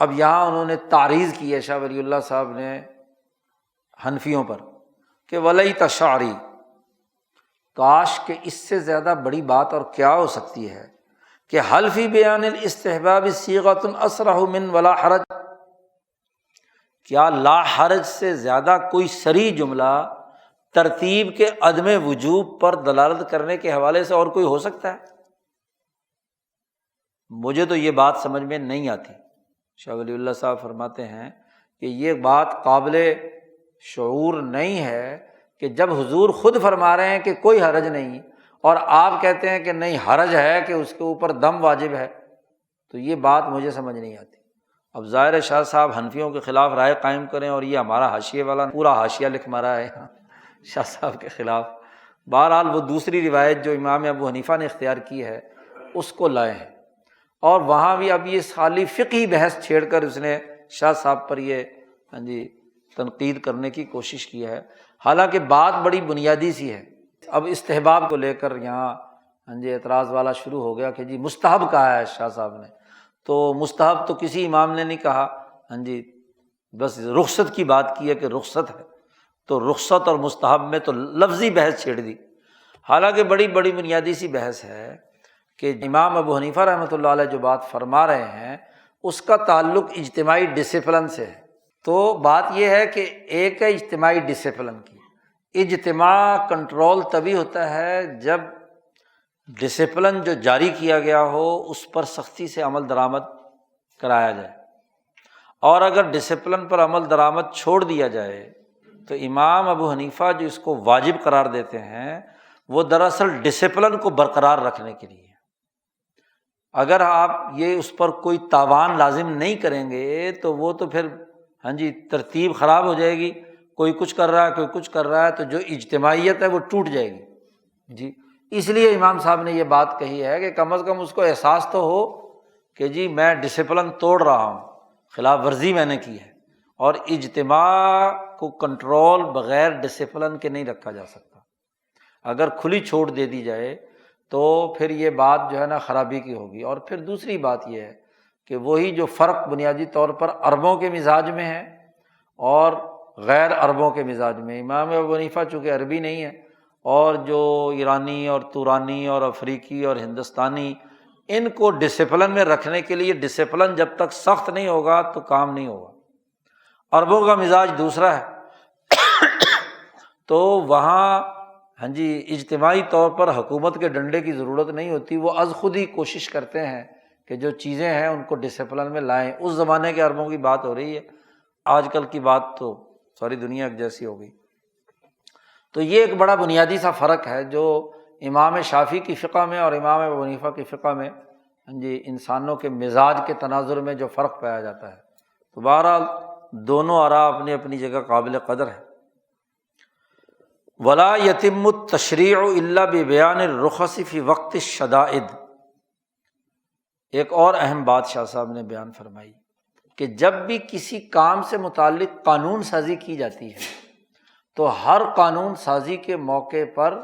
اب یہاں انہوں نے تعریض کی ہے شاہ ولی اللہ صاحب نے حنفیوں پر کہ ولیت شعری، کاش کہ اس سے زیادہ بڑی بات اور کیا ہو سکتی ہے کہ حل فی بیان الاستحباب صیغۃ اسرع من ولا حرج، کیا لا حرج سے زیادہ کوئی صریح جملہ ترتیب کے عدم وجوب پر دلالت کرنے کے حوالے سے اور کوئی ہو سکتا ہے؟ مجھے تو یہ بات سمجھ میں نہیں آتی۔ شاہ ولی اللہ صاحب فرماتے ہیں کہ یہ بات قابل شعور نہیں ہے کہ جب حضور خود فرما رہے ہیں کہ کوئی حرج نہیں اور آپ کہتے ہیں کہ نہیں حرج ہے کہ اس کے اوپر دم واجب ہے، تو یہ بات مجھے سمجھ نہیں آتی۔ اب ظاہر شاہ صاحب حنفیوں کے خلاف رائے قائم کریں اور یہ ہمارا حاشیے والا پورا حاشیہ لکھ مارا ہے شاہ صاحب کے خلاف۔ بہرحال وہ دوسری روایت جو امام ابو حنیفہ نے اختیار کی ہے اس کو لائے ہیں، اور وہاں بھی اب یہ خالی فقہی بحث چھیڑ کر اس نے شاہ صاحب پر یہ تنقید کرنے کی کوشش کی ہے، حالانکہ بات بڑی بنیادی سی ہے۔ اب استحباب کو لے کر یہاں اعتراض والا شروع ہو گیا کہ جی مستحب کہا ہے شاہ صاحب نے، تو مستحب تو کسی امام نے نہیں کہا، بس رخصت کی بات کی ہے کہ رخصت ہے، تو رخصت اور مستحب میں تو لفظی بحث چھیڑ دی، حالانکہ بڑی بڑی بنیادی سی بحث ہے کہ امام ابو حنیفہ رحمۃ اللہ علیہ جو بات فرما رہے ہیں اس کا تعلق اجتماعی ڈسپلن سے ہے۔ تو بات یہ ہے کہ ایک ہے اجتماعی ڈسپلن کی، اجتماع کنٹرول تبھی ہوتا ہے جب ڈسپلن جو جاری کیا گیا ہو اس پر سختی سے عمل درآمد کرایا جائے، اور اگر ڈسپلن پر عمل درآمد چھوڑ دیا جائے تو امام ابو حنیفہ جو اس کو واجب قرار دیتے ہیں وہ دراصل ڈسپلن کو برقرار رکھنے کے لیے، اگر آپ یہ اس پر کوئی تاوان لازم نہیں کریں گے تو وہ تو پھر ترتیب خراب ہو جائے گی، کوئی کچھ کر رہا ہے کوئی کچھ کر رہا ہے، تو جو اجتماعیت ہے وہ ٹوٹ جائے گی۔ اس لیے امام صاحب نے یہ بات کہی ہے کہ کم از کم اس کو احساس تو ہو کہ جی میں ڈسپلن توڑ رہا ہوں، خلاف ورزی میں نے کی ہے، اور اجتماع کو کنٹرول بغیر ڈسپلن کے نہیں رکھا جا سکتا۔ اگر کھلی چھوٹ دے دی جائے تو پھر یہ بات جو ہے نا خرابی کی ہوگی۔ اور پھر دوسری بات یہ ہے کہ وہی جو فرق بنیادی طور پر عربوں کے مزاج میں ہے اور غیر عربوں کے مزاج میں، امام ابو حنیفہ چونکہ عربی نہیں ہے، اور جو ایرانی اور تورانی اور افریقی اور ہندوستانی، ان کو ڈسپلن میں رکھنے کے لیے ڈسپلن جب تک سخت نہیں ہوگا تو کام نہیں ہوگا۔ عربوں کا مزاج دوسرا ہے تو وہاں اجتماعی طور پر حکومت کے ڈنڈے کی ضرورت نہیں ہوتی، وہ از خود ہی کوشش کرتے ہیں کہ جو چیزیں ہیں ان کو ڈسپلن میں لائیں۔ اس زمانے کے عربوں کی بات ہو رہی ہے، آج کل کی بات تو ساری دنیا ایک جیسی ہو گئی۔ تو یہ ایک بڑا بنیادی سا فرق ہے جو امام شافعی کی فقہ میں اور امام ابو حنیفہ کی فقہ میں انسانوں کے مزاج کے تناظر میں جو فرق پایا جاتا ہے۔ تو بہرحال دونوں آراء اپنی اپنی جگہ قابل قدر ہے۔ ولا یتم التشریع الا ببیان الرخص فی وقت الشدائد، ایک اور اہم بات شاہ صاحب نے بیان فرمائی کہ جب بھی کسی کام سے متعلق قانون سازی کی جاتی ہے تو ہر قانون سازی کے موقع پر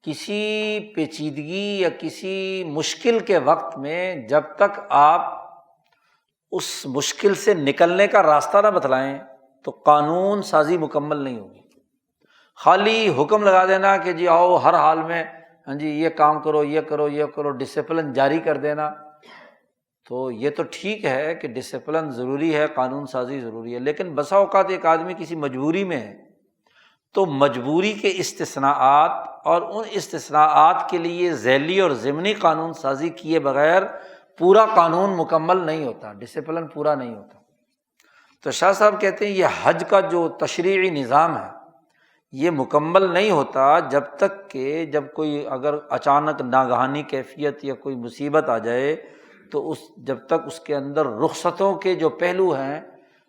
کسی پیچیدگی یا کسی مشکل کے وقت میں جب تک آپ اس مشکل سے نکلنے کا راستہ نہ بتلائیں تو قانون سازی مکمل نہیں ہوگی۔ خالی حکم لگا دینا کہ جی آؤ ہر حال میں یہ کام کرو یہ کرو یہ کرو، ڈسپلن جاری کر دینا، تو یہ تو ٹھیک ہے کہ ڈسپلن ضروری ہے، قانون سازی ضروری ہے، لیکن بسا اوقات ایک آدمی کسی مجبوری میں ہے تو مجبوری کے استثناءات اور ان استثناءات کے لیے ذیلی اور ضمنی قانون سازی کیے بغیر پورا قانون مکمل نہیں ہوتا، ڈسپلن پورا نہیں ہوتا۔ تو شاہ صاحب کہتے ہیں یہ حج کا جو تشریعی نظام ہے یہ مکمل نہیں ہوتا جب تک کہ جب کوئی اگر اچانک ناگہانی کیفیت یا کوئی مصیبت آ جائے تو جب تک اس کے اندر رخصتوں کے جو پہلو ہیں،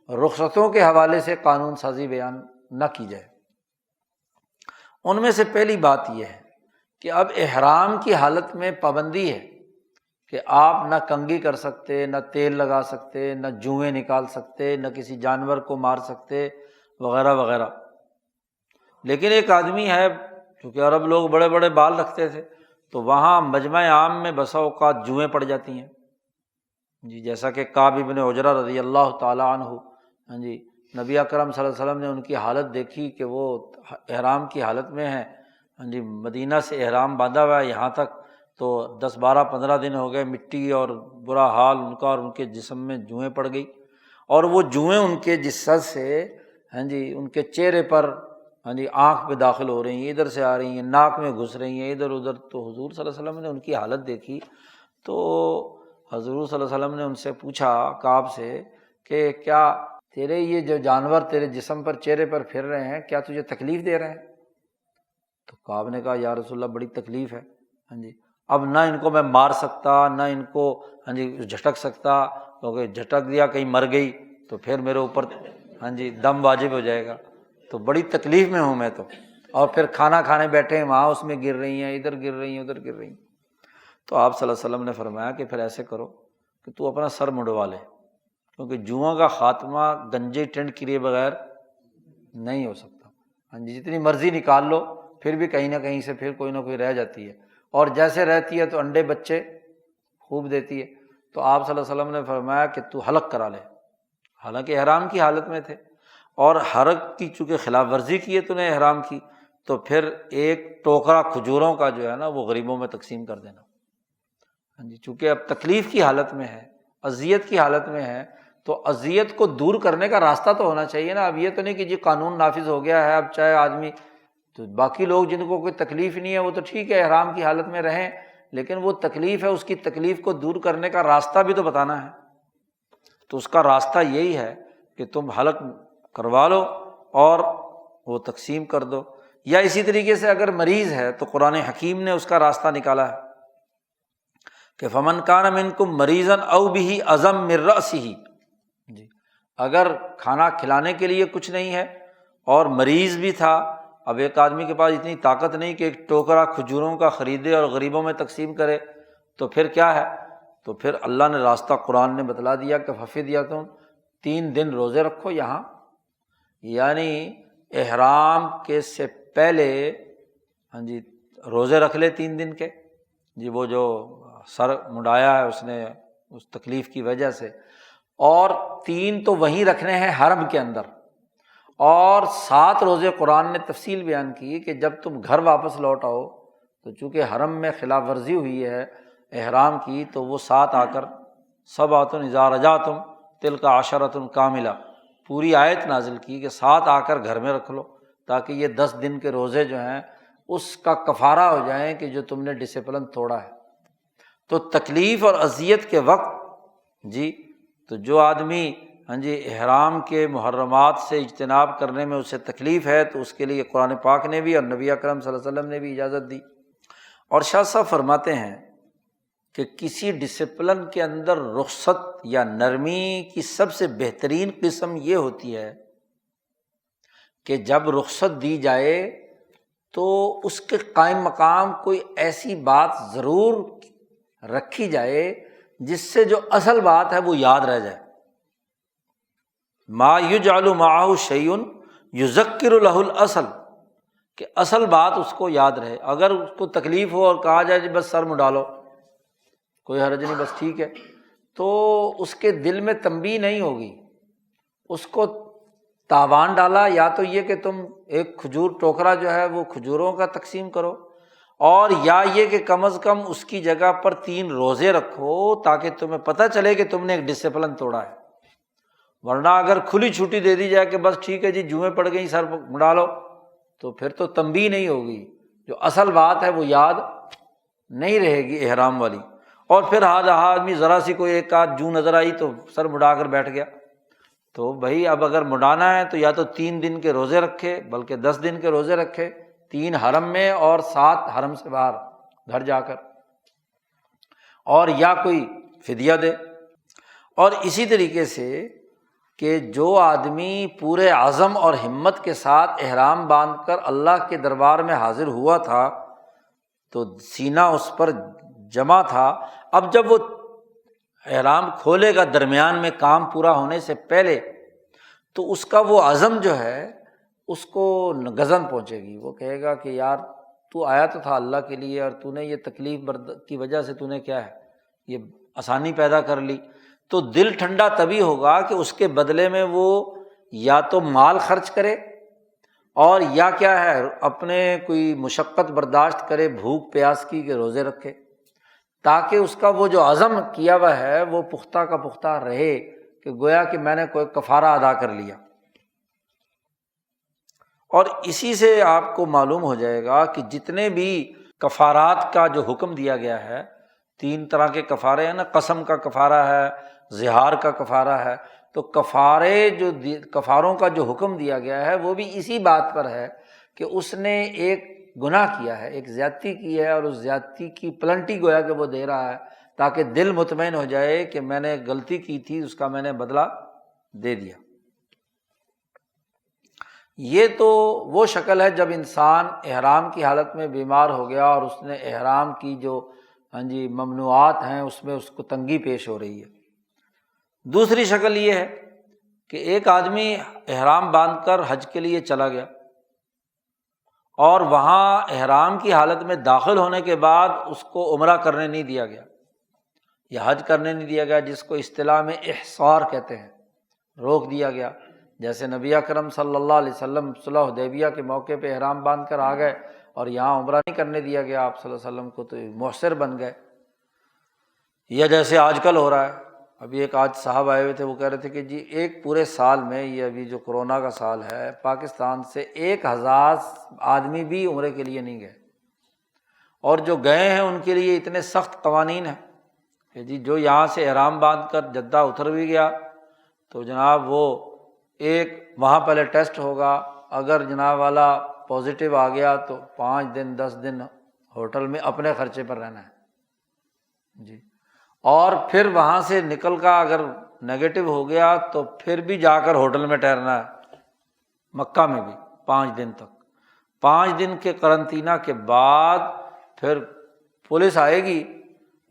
رخصتوں کے حوالے سے قانون سازی بیان نہ کی جائے۔ ان میں سے پہلی بات یہ ہے کہ اب احرام کی حالت میں پابندی ہے کہ آپ نہ کنگھی کر سکتے، نہ تیل لگا سکتے، نہ جوئیں نکال سکتے، نہ کسی جانور کو مار سکتے وغیرہ وغیرہ۔ لیکن ایک آدمی ہے، کیونکہ عرب لوگ بڑے بڑے بال رکھتے تھے، تو وہاں مجمع عام میں بسا اوقات جوئیں پڑ جاتی ہیں جی، جیسا کہ کعب بن عجرہ رضی اللہ تعالیٰ عنہ، ہاں جی، نبی اکرم صلی اللہ علیہ وسلم نے ان کی حالت دیکھی کہ وہ احرام کی حالت میں ہیں، ہاں جی، مدینہ سے احرام باندھا ہوا ہے یہاں تک، تو 10-12-15 دن ہو گئے، مٹی اور برا حال ان کا، اور ان کے جسم میں جوئیں پڑ گئی، اور وہ جوئیں ان کے جسد سے، ہاں جی، ان کے چہرے پر، ہاں جی، آنکھ پہ داخل ہو رہی ہیں، ادھر سے آ رہی ہیں، ناک میں گھس رہی ہیں، ادھر ادھر۔ تو حضور صلی اللہ علیہ وسلم نے ان کی حالت دیکھی، تو حضور صلی اللہ علیہ وسلم نے ان سے پوچھا، کعب سے، کہ کیا تیرے یہ جو جانور تیرے جسم پر، چہرے پر پھر رہے ہیں، کیا تجھے تکلیف دے رہے ہیں؟ تو کعب نے کہا یا رسول اللہ بڑی تکلیف ہے، ہاں جی، اب نہ ان کو میں مار سکتا، نہ ان کو، ہاں جی، جھٹک سکتا، کیونکہ جھٹک دیا کہیں مر گئی تو پھر میرے اوپر، ہاں جی، دم واجب ہو جائے گا، تو بڑی تکلیف میں ہوں میں تو، اور پھر کھانا کھانے بیٹھے ہیں وہاں اس میں گر رہی ہیں، ادھر گر رہی ہیں، ادھر گر رہی ہیں۔ تو آپ صلی اللہ علیہ وسلم نے فرمایا کہ پھر ایسے کرو کہ تو اپنا سر منڈوا لے، کیونکہ جوؤں کا خاتمہ گنجے ٹینٹ کیے بغیر نہیں ہو سکتا، ہاں جی، جتنی مرضی نکال لو پھر بھی کہیں نہ کہیں سے پھر کوئی نہ کوئی رہ جاتی ہے، اور جیسے رہتی ہے تو انڈے بچے خوب دیتی ہے۔ تو آپ صلی اللہ علیہ وسلم نے فرمایا کہ تو حلق کرا لے، حالانکہ احرام کی حالت میں تھے، اور حلق کی چونکہ خلاف ورزی کی ہے تو نے احرام کی، تو پھر ایک ٹوکرا کھجوروں کا جو ہے نا وہ غریبوں میں تقسیم کر دینا، ہاں جی، چونکہ اب تکلیف کی حالت میں ہے، اذیت کی حالت میں ہے، تو اذیت کو دور کرنے کا راستہ تو ہونا چاہیے نا۔ اب یہ تو نہیں کہ جی قانون نافذ ہو گیا ہے، اب چاہے آدمی، تو باقی لوگ جن کو کوئی تکلیف نہیں ہے وہ تو ٹھیک ہے احرام کی حالت میں رہیں، لیکن وہ تکلیف ہے، اس کی تکلیف کو دور کرنے کا راستہ بھی تو بتانا ہے۔ تو اس کا راستہ یہی ہے کہ تم حلق کروا لو اور وہ تقسیم کر دو، یا اسی طریقے سے اگر مریض ہے تو قرآن حکیم نے اس کا راستہ نکالا ہے کہ فمن کان منکم مریضا او بہ اذی من رأسہ، جی، اگر کھانا کھلانے کے لیے کچھ نہیں ہے اور مریض بھی تھا، اب ایک آدمی کے پاس اتنی طاقت نہیں کہ ایک ٹوکرا کھجوروں کا خریدے اور غریبوں میں تقسیم کرے، تو پھر کیا ہے؟ تو پھر اللہ نے راستہ قرآن نے بتلا دیا کہ ففدیۃ، 3 دن روزے رکھو یہاں، یعنی احرام کے سے پہلے، ہاں جی، روزے رکھ لے 3 دن کے، جی، وہ جو سر منڈایا ہے اس نے اس تکلیف کی وجہ سے، اور 3 تو وہیں رکھنے ہیں حرم کے اندر، اور 7 روزے قرآن نے تفصیل بیان کی کہ جب تم گھر واپس لوٹ آؤ تو چونکہ حرم میں خلاف ورزی ہوئی ہے احرام کی، تو وہ 7 آ کر سبعۃ اذا رجعتم تلک عشرۃ کاملہ، پوری آیت نازل کی کہ 7 آ کر گھر میں رکھ لو، تاکہ یہ 10 دن کے روزے جو ہیں اس کا کفارہ ہو جائیں کہ جو تم نے ڈسپلن توڑا ہے۔ تو تکلیف اور اذیت کے وقت، جی، تو جو آدمی، ہاں جی، احرام کے محرمات سے اجتناب کرنے میں اسے تکلیف ہے تو اس کے لیے قرآن پاک نے بھی اور نبی اکرم صلی اللہ علیہ وسلم نے بھی اجازت دی۔ اور شاہ صاحب فرماتے ہیں کہ کسی ڈسپلن کے اندر رخصت یا نرمی کی سب سے بہترین قسم یہ ہوتی ہے کہ جب رخصت دی جائے تو اس کے قائم مقام کوئی ایسی بات ضرور رکھی جائے جس سے جو اصل بات ہے وہ یاد رہ جائے۔ ما یجعل معہ شیء یذکر لہ الاصل، کہ اصل بات اس کو یاد رہے۔ اگر اس کو تکلیف ہو اور کہا جائے جی بس سر منڈالو، کوئی حرج نہیں، بس ٹھیک ہے، تو اس کے دل میں تنبیہ نہیں ہوگی، اس کو تاوان ڈالا یا تو یہ کہ تم ایک کھجور ٹوکرا جو ہے وہ کھجوروں کا تقسیم کرو، اور یا یہ کہ کم از کم اس کی جگہ پر 3 روزے رکھو تاکہ تمہیں پتہ چلے کہ تم نے ایک ڈسپلن توڑا ہے۔ ورنہ اگر کھلی چھٹی دے دی جائے کہ بس ٹھیک ہے جی جمعے پڑ گئی سر منڈا لو، تو پھر تو تنبیہ نہیں ہوگی، جو اصل بات ہے وہ یاد نہیں رہے گی احرام والی، اور پھر آدمی ذرا سی کوئی ایک آدھ جو نظر آئی تو سر مڈا کر بیٹھ گیا۔ تو بھائی اب اگر مڈانا ہے تو یا تو 3 دن کے روزے رکھے، بلکہ 10 دن کے روزے رکھے، 3 حرم میں اور 7 حرم سے باہر گھر جا کر، اور یا کوئی فدیہ دے۔ اور اسی طریقے سے کہ جو آدمی پورے عزم اور ہمت کے ساتھ احرام باندھ کر اللہ کے دربار میں حاضر ہوا تھا تو سینہ اس پر جمع تھا، اب جب وہ احرام کھولے گا درمیان میں کام پورا ہونے سے پہلے، تو اس کا وہ عزم جو ہے اس کو گزن پہنچے گی، وہ کہے گا کہ یار تو آیا تو تھا اللہ کے لیے، اور تو نے یہ تکلیف کی وجہ سے تو نے کیا ہے یہ آسانی پیدا کر لی، تو دل ٹھنڈا تبھی ہوگا کہ اس کے بدلے میں وہ یا تو مال خرچ کرے اور یا کیا ہے اپنے کوئی مشقت برداشت کرے، بھوک پیاس کی کہ روزے رکھے، تاکہ اس کا وہ جو عزم کیا ہوا ہے وہ پختہ کا پختہ رہے، کہ گویا کہ میں نے کوئی کفارہ ادا کر لیا۔ اور اسی سے آپ کو معلوم ہو جائے گا کہ جتنے بھی کفارات کا جو حکم دیا گیا ہے، 3 طرح کے کفارے ہیں نا، قسم کا کفارہ ہے، ظہار کا کفارہ ہے، تو کفاروں کا جو حکم دیا گیا ہے وہ بھی اسی بات پر ہے کہ اس نے ایک گناہ کیا ہے، ایک زیادتی کی ہے، اور اس زیادتی کی پلنٹی گویا کہ وہ دے رہا ہے، تاکہ دل مطمئن ہو جائے کہ میں نے غلطی کی تھی، اس کا میں نے بدلہ دے دیا۔ یہ تو وہ شکل ہے جب انسان احرام کی حالت میں بیمار ہو گیا اور اس نے احرام کی جو ممنوعات ہیں اس میں اس کو تنگی پیش ہو رہی ہے۔ دوسری شکل یہ ہے کہ ایک آدمی احرام باندھ کر حج کے لیے چلا گیا، اور وہاں احرام کی حالت میں داخل ہونے کے بعد اس کو عمرہ کرنے نہیں دیا گیا یا حج کرنے نہیں دیا گیا، جس کو اصطلاح میں احصار کہتے ہیں، روک دیا گیا۔ جیسے نبی اکرم صلی اللہ علیہ وسلم صلح حدیبیہ کے موقع پہ احرام باندھ کر آ گئے اور یہاں عمرہ نہیں کرنے دیا گیا آپ صلی اللہ علیہ وسلم کو، تو محصر بن گئے۔ یا جیسے آج کل ہو رہا ہے، ابھی ایک آج صاحب آئے ہوئے تھے، وہ کہہ رہے تھے کہ جی ایک پورے سال میں، یہ ابھی جو کرونا کا سال ہے، پاکستان سے 1000 آدمی بھی عمرے کے لیے نہیں گئے، اور جو گئے ہیں ان کے لیے اتنے سخت قوانین ہیں کہ جی جو یہاں سے احرام باندھ کر جدہ اتر بھی گیا تو جناب وہ ایک وہاں پہلے ٹیسٹ ہوگا، اگر جناب والا پازیٹیو آ گیا تو 5 دن 10 دن ہوٹل میں اپنے خرچے پر رہنا ہے جی، اور پھر وہاں سے نکل کا اگر نگیٹو ہو گیا تو پھر بھی جا کر ہوٹل میں ٹھہرنا ہے، مکہ میں بھی 5 دن تک۔ 5 دن کے قرنطینہ کے بعد پھر پولیس آئے گی،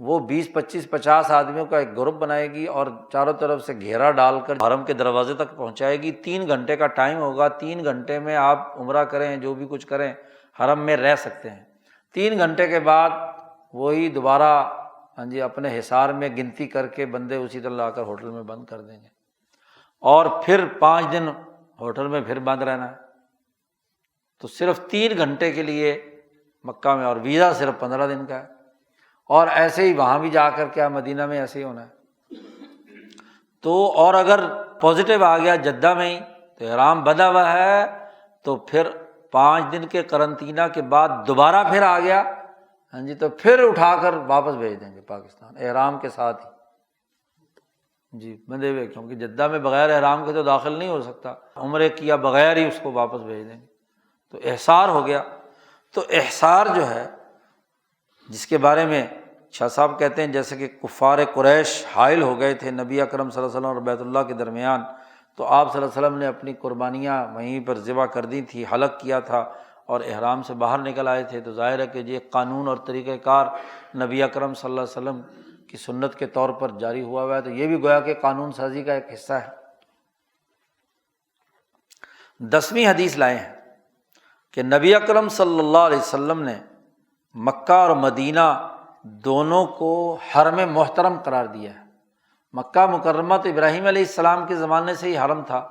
وہ 20 25 50 آدمیوں کا ایک گروپ بنائے گی اور چاروں طرف سے گھیرا ڈال کر حرم کے دروازے تک پہنچائے گی۔ 3 گھنٹے کا ٹائم ہوگا، 3 گھنٹے میں آپ عمرہ کریں، جو بھی کچھ کریں، حرم میں رہ سکتے ہیں۔ 3 گھنٹے کے بعد وہی دوبارہ اپنے حصار میں گنتی کر کے بندے اسی طرح لا کر ہوٹل میں بند کر دیں گے، اور پھر 5 دن ہوٹل میں پھر بند رہنا ہے۔ تو صرف 3 گھنٹے کے لیے مکہ میں، اور ویزا صرف 15 دن کا ہے، اور ایسے ہی وہاں بھی جا کر کیا مدینہ میں ایسے ہی ہونا ہے۔ تو اور اگر پازیٹیو آ گیا جدہ میں ہی تو احرام بندھا ہوا ہے، تو پھر 5 دن کے قرنطینہ کے بعد دوبارہ پھر آ گیا تو پھر اٹھا کر واپس بھیج دیں گے پاکستان احرام کے ساتھ ہی بندھے ہوئے، کیونکہ جدہ میں بغیر احرام کے تو داخل نہیں ہو سکتا، عمرے کیا بغیر ہی اس کو واپس بھیج دیں گے۔ تو احصار ہو گیا۔ تو احصار جو ہے جس کے بارے میں شاہ صاحب کہتے ہیں جیسے کہ کفار قریش حائل ہو گئے تھے نبی اکرم صلی اللہ علیہ وسلم اور بیت اللہ کے درمیان، تو آپ صلی اللہ علیہ وسلم نے اپنی قربانیاں وہیں پر ذبح کر دی تھی، حلق کیا تھا اور احرام سے باہر نکل آئے تھے۔ تو ظاہر ہے کہ یہ قانون اور طریقہ کار نبی اکرم صلی اللہ علیہ وسلم کی سنت کے طور پر جاری ہوا ہے، تو یہ بھی گویا کہ قانون سازی کا ایک حصہ ہے۔ 10ویں حدیث لائے ہیں کہ نبی اکرم صلی اللہ علیہ وسلم نے مکہ اور مدینہ دونوں کو حرم محترم قرار دیا ہے۔ مکہ مکرمہ تو ابراہیم علیہ السلام کے زمانے سے ہی حرم تھا،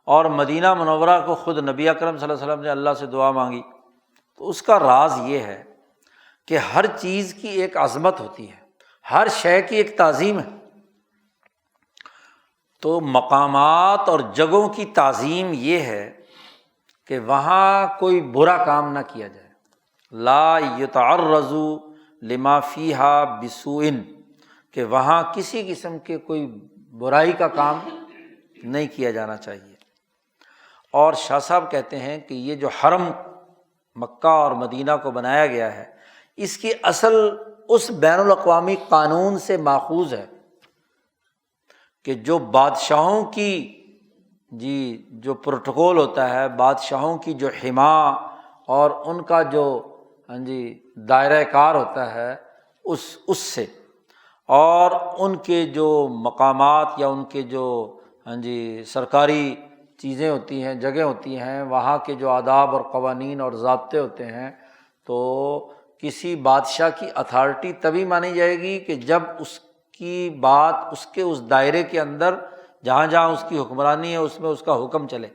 اور مدینہ منورہ کو خود نبی اکرم صلی اللہ علیہ وسلم نے اللہ سے دعا مانگی۔ تو اس کا راز یہ ہے کہ ہر چیز کی ایک عظمت ہوتی ہے، ہر شے کی ایک تعظیم ہے۔ تو مقامات اور جگہوں کی تعظیم یہ ہے کہ وہاں کوئی برا کام نہ کیا جائے، لا یتعرض لما فیہا بسوء، کہ وہاں کسی قسم کے کوئی برائی کا کام نہیں کیا جانا چاہیے۔ اور شاہ صاحب کہتے ہیں کہ یہ جو حرم مکہ اور مدینہ کو بنایا گیا ہے، اس کی اصل اس بین الاقوامی قانون سے ماخوذ ہے کہ جو بادشاہوں کی جی جو پروٹوکول ہوتا ہے بادشاہوں کی جو حما اور ان کا جو جی دائرہ کار ہوتا ہے اس سے، اور ان کے جو مقامات یا ان کے جو جی سرکاری چیزیں ہوتی ہیں، جگہ ہوتی ہیں، وہاں کے جو آداب اور قوانین اور ضابطے ہوتے ہیں، تو کسی بادشاہ کی اتھارٹی تبھی مانی جائے گی کہ جب اس کی بات اس کے اس دائرے کے اندر جہاں جہاں اس کی حکمرانی ہے اس میں اس کا حکم چلے،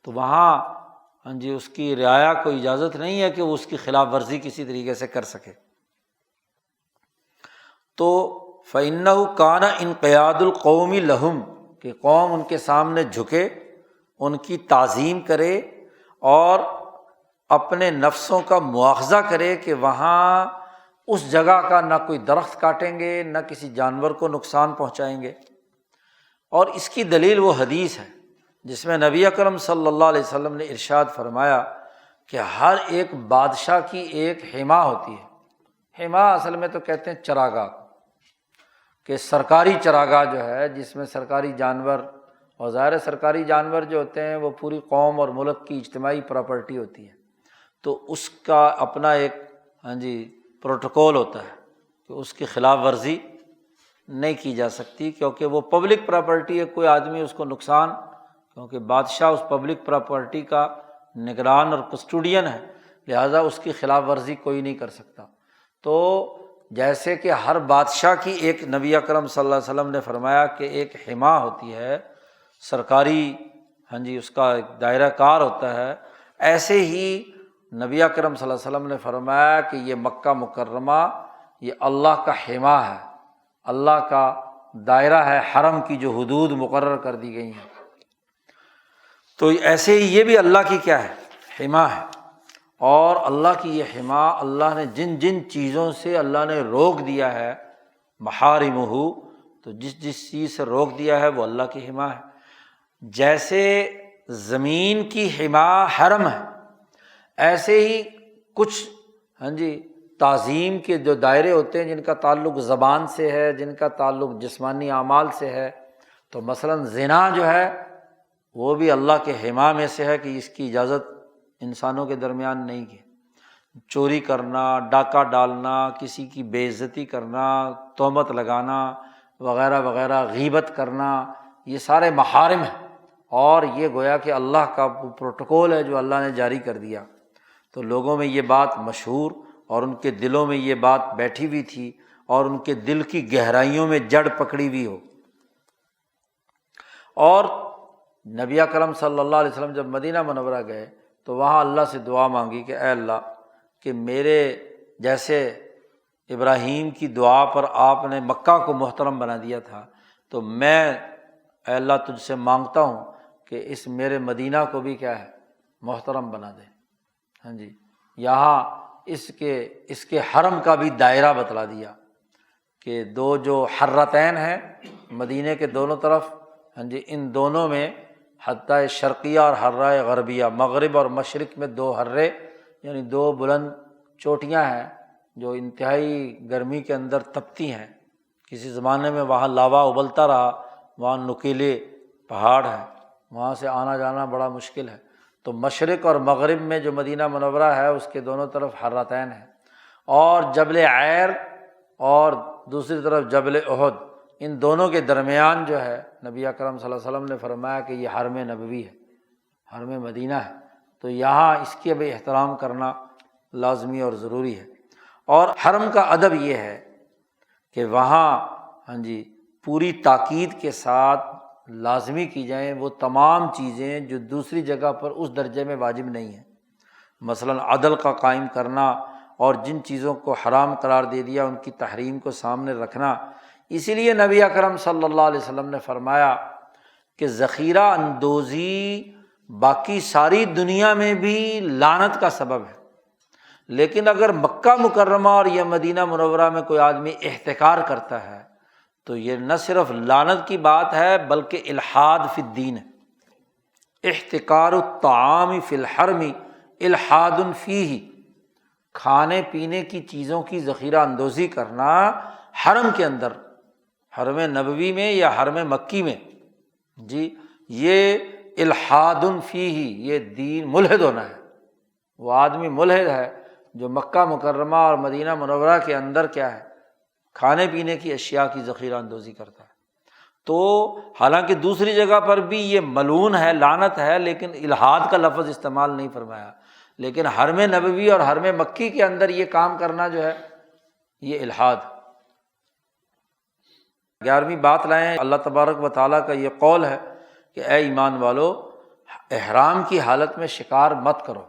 تو وہاں جی اس کی رعایا کو اجازت نہیں ہے کہ وہ اس کی خلاف ورزی کسی طریقے سے کر سکے۔ تو فَإِنَّهُ كَانَ انقیاد القوم لَهُم، کہ قوم ان کے سامنے جھکے، ان کی تعظیم کرے اور اپنے نفسوں کا مواخذہ کرے کہ وہاں اس جگہ کا نہ کوئی درخت کاٹیں گے، نہ کسی جانور کو نقصان پہنچائیں گے۔ اور اس کی دلیل وہ حدیث ہے جس میں نبی اکرم صلی اللہ علیہ وسلم نے ارشاد فرمایا کہ ہر ایک بادشاہ کی ایک حما ہوتی ہے۔ حما اصل میں تو کہتے ہیں چراگاہ، کہ سرکاری چراگاہ جو ہے جس میں سرکاری جانور، اور ظاہر سرکاری جانور جو ہوتے ہیں وہ پوری قوم اور ملک کی اجتماعی پراپرٹی ہوتی ہے، تو اس کا اپنا ایک جی پروٹوکول ہوتا ہے کہ اس کی خلاف ورزی نہیں کی جا سکتی، کیونکہ وہ پبلک پراپرٹی ہے، کوئی آدمی اس کو نقصان، کیونکہ بادشاہ اس پبلک پراپرٹی کا نگران اور کسٹوڈین ہے، لہٰذا اس کی خلاف ورزی کوئی نہیں کر سکتا۔ تو جیسے کہ ہر بادشاہ کی ایک، نبی اکرم صلی اللہ علیہ وسلم نے فرمایا کہ ایک حما ہوتی ہے سرکاری، جی اس کا ایک دائرہ کار ہوتا ہے، ایسے ہی نبی اکرم صلی اللہ علیہ وسلم نے فرمایا کہ یہ مکہ مکرمہ یہ اللہ کا حما ہے، اللہ کا دائرہ ہے، حرم کی جو حدود مقرر کر دی گئی ہیں، تو ایسے ہی یہ بھی اللہ کی کیا ہے، حما ہے۔ اور اللہ کی یہ حما، اللہ نے جن جن چیزوں سے اللہ نے روک دیا ہے، محارمہ، تو جس جس چیز سے روک دیا ہے وہ اللہ کی حما ہے۔ جیسے زمین کی حما حرم ہے، ایسے ہی کچھ جی تعظیم کے جو دائرے ہوتے ہیں جن کا تعلق زبان سے ہے، جن کا تعلق جسمانی اعمال سے ہے، تو مثلاً زنا جو ہے وہ بھی اللہ کے حما میں سے ہے کہ اس کی اجازت انسانوں کے درمیان نہیں ہے۔ چوری کرنا، ڈاکہ ڈالنا، کسی کی بے عزتی کرنا، تہمت لگانا وغیرہ وغیرہ، غیبت کرنا، یہ سارے محارم ہیں، اور یہ گویا کہ اللہ کا پروٹوکول ہے جو اللہ نے جاری کر دیا۔ تو لوگوں میں یہ بات مشہور اور ان کے دلوں میں یہ بات بیٹھی ہوئی تھی اور ان کے دل کی گہرائیوں میں جڑ پکڑی ہوئی ہو۔ اور نبی اکرم صلی اللہ علیہ وسلم جب مدینہ منورہ گئے تو وہاں اللہ سے دعا مانگی کہ اے اللہ، کہ میرے جیسے ابراہیم کی دعا پر آپ نے مکہ کو محترم بنا دیا تھا، تو میں اے اللہ تجھ سے مانگتا ہوں کہ اس میرے مدینہ کو بھی کیا ہے، محترم بنا دے۔ ہاں جی، یہاں اس کے حرم کا بھی دائرہ بتلا دیا کہ دو جو حرتین ہیں مدینے کے دونوں طرف، ہاں جی، ان دونوں میں حتیٰ شرقیہ اور حرہ غربیہ، مغرب اور مشرق میں دو حرے، یعنی دو بلند چوٹیاں ہیں جو انتہائی گرمی کے اندر تپتی ہیں۔ کسی زمانے میں وہاں لاوا ابلتا رہا، وہاں نکیلے پہاڑ ہیں، وہاں سے آنا جانا بڑا مشکل ہے۔ تو مشرق اور مغرب میں جو مدینہ منورہ ہے اس کے دونوں طرف حرتین ہیں، اور جبل عیر اور دوسری طرف جبل احد، ان دونوں کے درمیان جو ہے نبی اکرم صلی اللہ علیہ وسلم نے فرمایا کہ یہ حرم نبوی ہے، حرم مدینہ ہے، تو یہاں اس کے بھی احترام کرنا لازمی اور ضروری ہے۔ اور حرم کا ادب یہ ہے کہ وہاں ہاں جی پوری تاکید کے ساتھ لازمی کی جائیں وہ تمام چیزیں جو دوسری جگہ پر اس درجے میں واجب نہیں ہیں، مثلاً عدل کا قائم کرنا اور جن چیزوں کو حرام قرار دے دیا ان کی تحریم کو سامنے رکھنا۔ اسی لیے نبی اکرم صلی اللہ علیہ وسلم نے فرمایا کہ ذخیرہ اندوزی باقی ساری دنیا میں بھی لعنت کا سبب ہے، لیکن اگر مکہ مکرمہ اور یہ مدینہ منورہ میں کوئی آدمی احتکار کرتا ہے تو یہ نہ صرف لعنت کی بات ہے بلکہ الحاد فی الدین ہے۔ احتکار الطعام فی الحرم الحاد فیہ، کھانے پینے کی چیزوں کی ذخیرہ اندوزی کرنا حرم کے اندر، حرم نبوی میں یا حرم مکی میں، جی یہ الحاد فیہ، یہ دین ملحد ہونا ہے۔ وہ آدمی ملحد ہے جو مکہ مکرمہ اور مدینہ منورہ کے اندر کیا ہے، کھانے پینے کی اشیاء کی ذخیرہ اندوزی کرتا ہے۔ تو حالانکہ دوسری جگہ پر بھی یہ ملعون ہے، لعنت ہے، لیکن الحاد کا لفظ استعمال نہیں فرمایا۔ لیکن حرم نبوی اور حرم مکی کے اندر یہ کام کرنا جو ہے یہ الحاد۔ 11ویں بات لائیں، اللہ تبارک و تعالیٰ کا یہ قول ہے کہ اے ایمان والو، احرام کی حالت میں شکار مت کرو،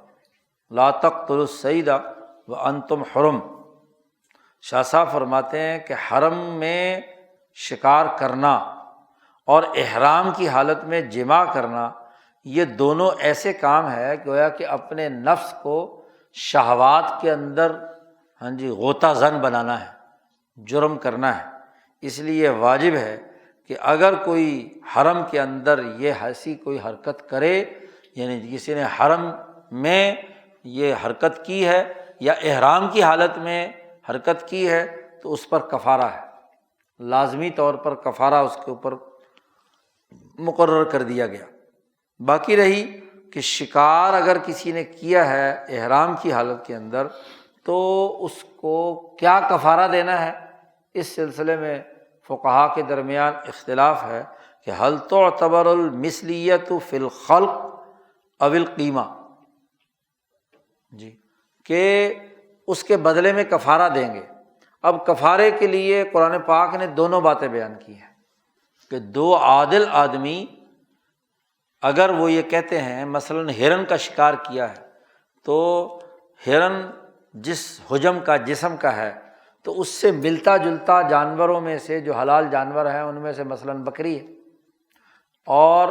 لا تقتلوا الصید وانتم حرم۔ شاہ صاحب فرماتے ہیں کہ حرم میں شکار کرنا اور احرام کی حالت میں جماع کرنا، یہ دونوں ایسے کام ہے گویا کہ اپنے نفس کو شہوات کے اندر غوطہ زن بنانا ہے، جرم کرنا ہے۔ اس لیے واجب ہے کہ اگر کوئی حرم کے اندر یہ ایسی کوئی حرکت کرے، یعنی کسی نے حرم میں یہ حرکت کی ہے یا احرام کی حالت میں حرکت کی ہے، تو اس پر کفارہ ہے، لازمی طور پر کفارہ اس کے اوپر مقرر کر دیا گیا۔ باقی رہی کہ شکار اگر کسی نے کیا ہے احرام کی حالت کے اندر، تو اس کو کیا کفارہ دینا ہے، اس سلسلے میں فقہا کے درمیان اختلاف ہے کہ حل تعتبر المثلیۃ فی الخلق او القیمہ، کہ اس کے بدلے میں کفارہ دیں گے۔ اب کفارے کے لیے قرآن پاک نے دونوں باتیں بیان کی ہیں کہ دو عادل آدمی اگر وہ یہ کہتے ہیں مثلاً ہرن کا شکار کیا ہے، تو ہرن جس حجم کا جسم کا ہے تو اس سے ملتا جلتا جانوروں میں سے جو حلال جانور ہیں ان میں سے مثلاً بکری ہے، اور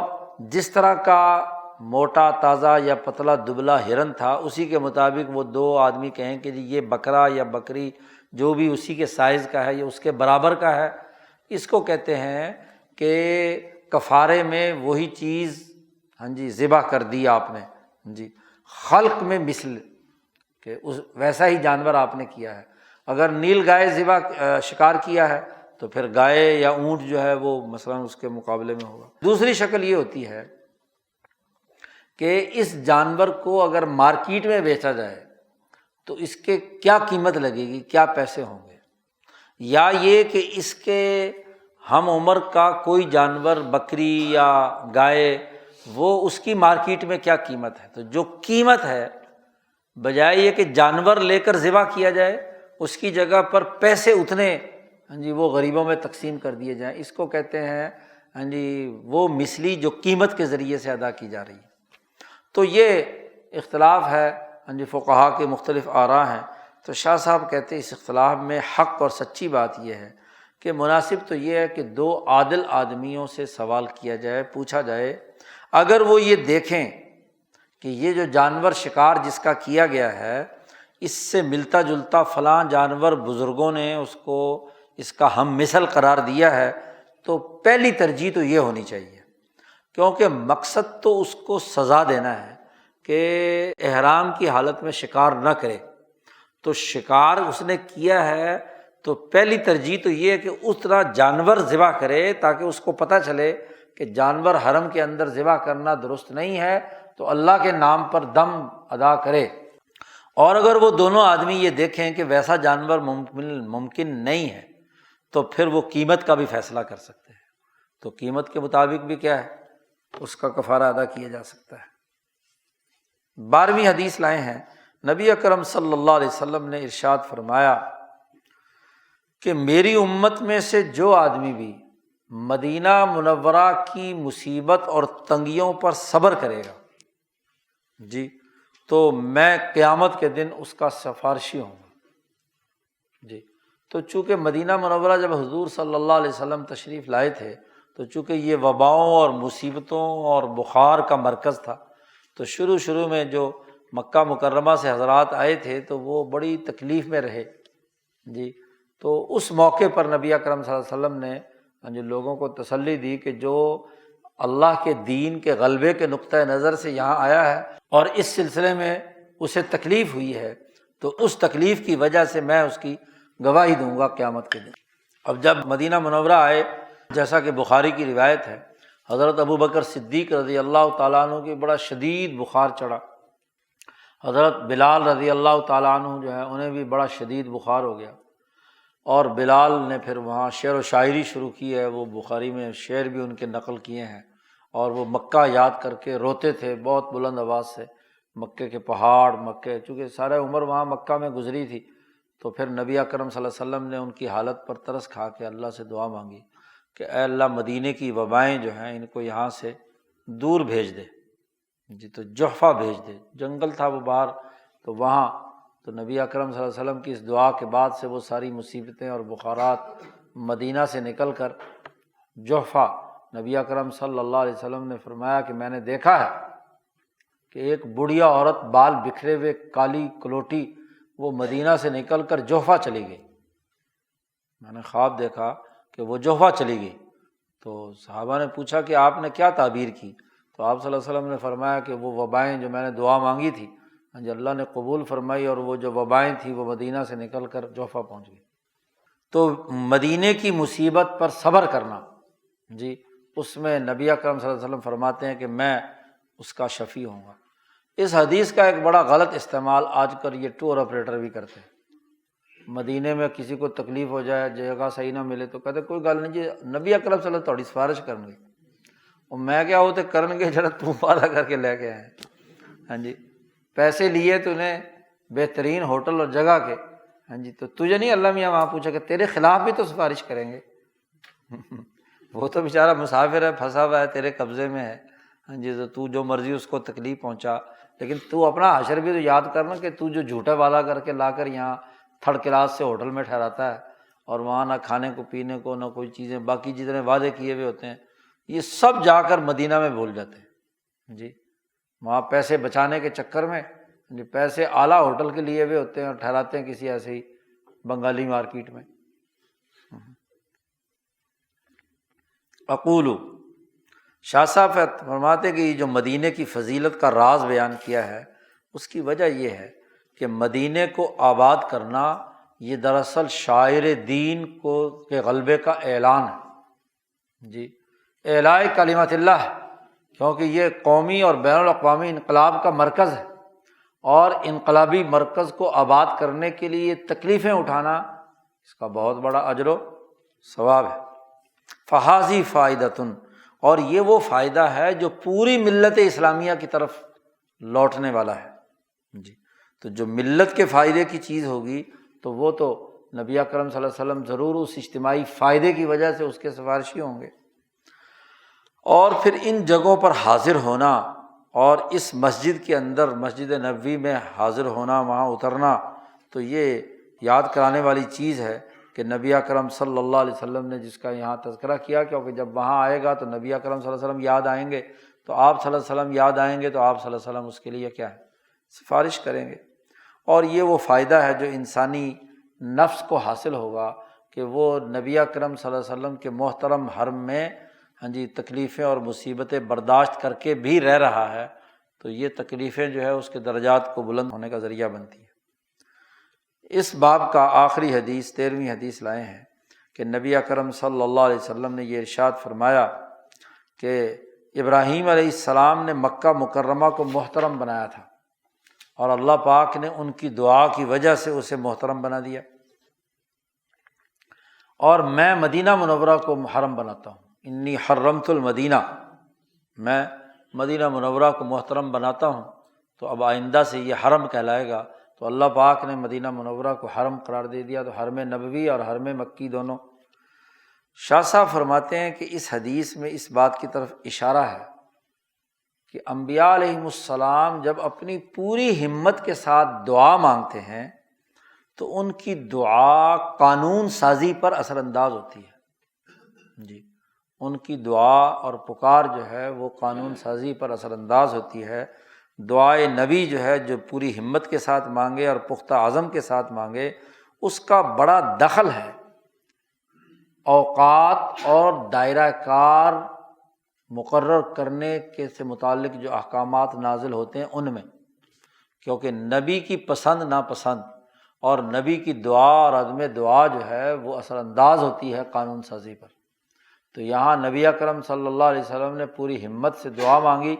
جس طرح کا موٹا تازہ یا پتلا دبلا ہرن تھا اسی کے مطابق وہ دو آدمی کہیں کہ جی یہ بکرا یا بکری جو بھی اسی کے سائز کا ہے یہ اس کے برابر کا ہے، اس کو کہتے ہیں کہ کفارے میں وہی چیز ذبح کر دی آپ نے، خلق میں مثل، کہ اس ویسا ہی جانور آپ نے کیا ہے۔ اگر نیل گائے شکار کیا ہے تو پھر گائے یا اونٹ جو ہے وہ مثلاً اس کے مقابلے میں ہوگا۔ دوسری شکل یہ ہوتی ہے کہ اس جانور کو اگر مارکیٹ میں بیچا جائے تو اس کے کیا قیمت لگے گی، کیا پیسے ہوں گے، یا یہ کہ اس کے ہم عمر کا کوئی جانور بکری یا گائے وہ اس کی مارکیٹ میں کیا قیمت ہے۔ تو جو قیمت ہے بجائے یہ کہ جانور لے کر ذبح کیا جائے، اس کی جگہ پر پیسے اتنے وہ غریبوں میں تقسیم کر دیے جائیں، اس کو کہتے ہیں وہ مثلی جو قیمت کے ذریعے سے ادا کی جا رہی ہے۔ تو یہ اختلاف ہے، فقہا کے مختلف آراء ہیں۔ تو شاہ صاحب کہتے ہیں اس اختلاف میں حق اور سچی بات یہ ہے کہ مناسب تو یہ ہے کہ دو عادل آدمیوں سے سوال کیا جائے، پوچھا جائے، اگر وہ یہ دیکھیں کہ یہ جو جانور شکار جس کا کیا گیا ہے اس سے ملتا جلتا فلاں جانور بزرگوں نے اس کو اس کا ہم مثل قرار دیا ہے، تو پہلی ترجیح تو یہ ہونی چاہیے، کیونکہ مقصد تو اس کو سزا دینا ہے کہ احرام کی حالت میں شکار نہ کرے۔ تو شکار اس نے کیا ہے تو پہلی ترجیح تو یہ ہے کہ اس طرح جانور ذبح کرے تاکہ اس کو پتہ چلے کہ جانور حرم کے اندر ذبح کرنا درست نہیں ہے، تو اللہ کے نام پر دم ادا کرے۔ اور اگر وہ دونوں آدمی یہ دیکھیں کہ ویسا جانور ممکن نہیں ہے تو پھر وہ قیمت کا بھی فیصلہ کر سکتے ہیں، تو قیمت کے مطابق بھی کیا ہے اس کا کفارہ ادا کیا جا سکتا ہے۔ 12ویں حدیث لائے ہیں، نبی اکرم صلی اللہ علیہ وسلم نے ارشاد فرمایا کہ میری امت میں سے جو آدمی بھی مدینہ منورہ کی مصیبت اور تنگیوں پر صبر کرے گا تو میں قیامت کے دن اس کا سفارشی ہوں گا۔ تو چونکہ مدینہ منورہ جب حضور صلی اللہ علیہ وسلم تشریف لائے تھے تو چونکہ یہ وباؤں اور مصیبتوں اور بخار کا مرکز تھا، تو شروع میں جو مکہ مکرمہ سے حضرات آئے تھے تو وہ بڑی تکلیف میں رہے تو اس موقع پر نبی اکرم صلی اللہ علیہ وسلم نے لوگوں کو تسلی دی کہ جو اللہ کے دین کے غلبے کے نقطۂ نظر سے یہاں آیا ہے اور اس سلسلے میں اسے تکلیف ہوئی ہے تو اس تکلیف کی وجہ سے میں اس کی گواہی دوں گا قیامت کے دن۔ اب جب مدینہ منورہ آئے، جیسا کہ بخاری کی روایت ہے، حضرت ابو بکر صدیق رضی اللہ تعالیٰ عنہ کی بڑا شدید بخار چڑھا، حضرت بلال رضی اللہ تعالیٰ عنہ جو ہے انہیں بھی بڑا شدید بخار ہو گیا، اور بلال نے پھر وہاں شعر و شاعری شروع کی ہے، وہ بخاری میں شعر بھی ان کے نقل کیے ہیں، اور وہ مکہ یاد کر کے روتے تھے بہت بلند آواز سے، مکے کے پہاڑ، مکے، چونکہ سارا عمر وہاں مکہ میں گزری تھی، تو پھر نبی اکرم صلی اللہ علیہ وسلم نے ان کی حالت پر ترس کھا کے اللہ سے دعا مانگی کہ اے اللہ مدینے کی وبائیں جو ہیں ان کو یہاں سے دور بھیج دے، جی تو جحفہ بھیج دے، جنگل تھا وہ باہر، تو وہاں تو نبی اکرم صلی اللہ علیہ وسلم کی اس دعا کے بعد سے وہ ساری مصیبتیں اور بخارات مدینہ سے نکل کر جحفہ، نبی اکرم صلی اللہ علیہ وسلم نے فرمایا کہ میں نے دیکھا ہے کہ ایک بڑھیا عورت بال بکھرے ہوئے کالی کلوٹی وہ مدینہ سے نکل کر جحفہ چلی گئی، میں نے خواب دیکھا کہ وہ جحفہ چلی گئی۔ تو صحابہ نے پوچھا کہ آپ نے کیا تعبیر کی؟ تو آپ صلی اللہ علیہ وسلم نے فرمایا کہ وہ وبائیں جو میں نے دعا مانگی تھی اللہ نے قبول فرمائی، اور وہ جو وبائیں تھیں وہ مدینہ سے نکل کر جحفہ پہنچ گئی۔ تو مدینے کی مصیبت پر صبر کرنا، جی اس میں نبی اکرم صلی اللہ علیہ وسلم فرماتے ہیں کہ میں اس کا شفیع ہوں گا۔ اس حدیث کا ایک بڑا غلط استعمال آج کل یہ ٹور آپریٹر بھی کرتے ہیں، مدینے میں کسی کو تکلیف ہو جائے، جگہ صحیح نہ ملے تو کہتے کوئی گل نہیں جی، نبی اکرم صلی اللہ علیہ وسلم تھوڑی سفارش کرن گے، اور میں کیا ہوتے کرن گے جڑا تو وعدہ کر کے لے کے آئے، ہاں جی پیسے لیے تو انہیں بہترین ہوٹل اور جگہ کے، ہاں جی تو تجھے نہیں اللہ میاں وہاں پوچھا کہ تیرے خلاف بھی تو سفارش کریں گے وہ تو بیچارہ مسافر ہے، پھنسا ہوا ہے، تیرے قبضے میں ہے، ہاں جی تو جو مرضی اس کو تکلیف پہنچا، لیکن تو اپنا حشر بھی تو یاد کرنا کہ تو جو جھوٹا وعدہ کر کے لا کر یہاں تھرڈ کلاس سے ہوٹل میں ٹھہراتا ہے، اور وہاں نہ کھانے کو پینے کو نہ کوئی چیزیں، باقی جتنے وعدے کیے ہوئے ہوتے ہیں یہ سب جا کر مدینہ میں بھول جاتے ہیں، جی وہاں پیسے بچانے کے چکر میں پیسے اعلیٰ ہوٹل کے لیے ہوئے ہوتے ہیں اور ٹھہراتے ہیں کسی ایسے ہی بنگالی مارکیٹ میں۔ اقول، شاہ صاحب فرماتے کہ یہ جو مدینے کی فضیلت کا راز بیان کیا ہے اس کی وجہ یہ ہے کہ مدینے کو آباد کرنا یہ دراصل شاعر دین کو کے غلبے کا اعلان ہے، جی اعلاء کلمت اللہ ہے، کیونکہ یہ قومی اور بین الاقوامی انقلاب کا مرکز ہے، اور انقلابی مرکز کو آباد کرنے کے لیے تکلیفیں اٹھانا اس کا بہت بڑا اجر و ثواب ہے۔ فحاظی فائدتن، اور یہ وہ فائدہ ہے جو پوری ملت اسلامیہ کی طرف لوٹنے والا ہے، جی تو جو ملت کے فائدے کی چیز ہوگی تو وہ تو نبی اکرم صلی اللہ علیہ وسلم ضرور اس اجتماعی فائدے کی وجہ سے اس کے سفارشی ہوں گے۔ اور پھر ان جگہوں پر حاضر ہونا اور اس مسجد کے اندر مسجد نبوی میں حاضر ہونا، وہاں اترنا، تو یہ یاد کرانے والی چیز ہے کہ نبی اکرم صلی اللہ علیہ وسلم نے جس کا یہاں تذکرہ کیا، کیونکہ جب وہاں آئے گا تو نبی اکرم صلی اللہ علیہ وسلم یاد آئیں گے، تو آپ صلی اللہ علیہ وسلم یاد آئیں گے، تو آپ صلی اللہ علیہ وسلم اس کے لیے کیا ہے سفارش کریں گے۔ اور یہ وہ فائدہ ہے جو انسانی نفس کو حاصل ہوگا کہ وہ نبی اکرم صلی اللہ علیہ وسلم کے محترم حرم میں ہاں جی تکلیفیں اور مصیبتیں برداشت کر کے بھی رہ رہا ہے، تو یہ تکلیفیں جو ہے اس کے درجات کو بلند ہونے کا ذریعہ بنتی ہیں۔ اس باب کا آخری حدیث 13ویں حدیث لائے ہیں کہ نبی اکرم صلی اللہ علیہ وسلم نے یہ ارشاد فرمایا کہ ابراہیم علیہ السلام نے مکہ مکرمہ کو محترم بنایا تھا، اور اللہ پاک نے ان کی دعا کی وجہ سے اسے محترم بنا دیا، اور میں مدینہ منورہ کو حرم بناتا ہوں، انی حرمت المدینہ، میں مدینہ منورہ کو محترم بناتا ہوں، تو اب آئندہ سے یہ حرم کہلائے گا، تو اللہ پاک نے مدینہ منورہ کو حرم قرار دے دیا، تو حرم نبوی اور حرم مکی دونوں۔ شاہ صاحب فرماتے ہیں کہ اس حدیث میں اس بات کی طرف اشارہ ہے کہ انبیاء علیہم السلام جب اپنی پوری ہمت کے ساتھ دعا مانگتے ہیں تو ان کی دعا قانون سازی پر اثر انداز ہوتی ہے، جی ان کی دعا اور پکار جو ہے وہ قانون سازی پر اثر انداز ہوتی ہے۔ دعائے نبی جو ہے جو پوری ہمت کے ساتھ مانگے اور پختہ عزم کے ساتھ مانگے، اس کا بڑا دخل ہے اوقات اور دائرہ کار مقرر کرنے کے سے متعلق جو احکامات نازل ہوتے ہیں ان میں، کیونکہ نبی کی پسند ناپسند اور نبی کی دعا اور عدم دعا جو ہے وہ اثر انداز ہوتی ہے قانون سازی پر۔ تو یہاں نبی اکرم صلی اللہ علیہ وسلم نے پوری ہمت سے دعا مانگی،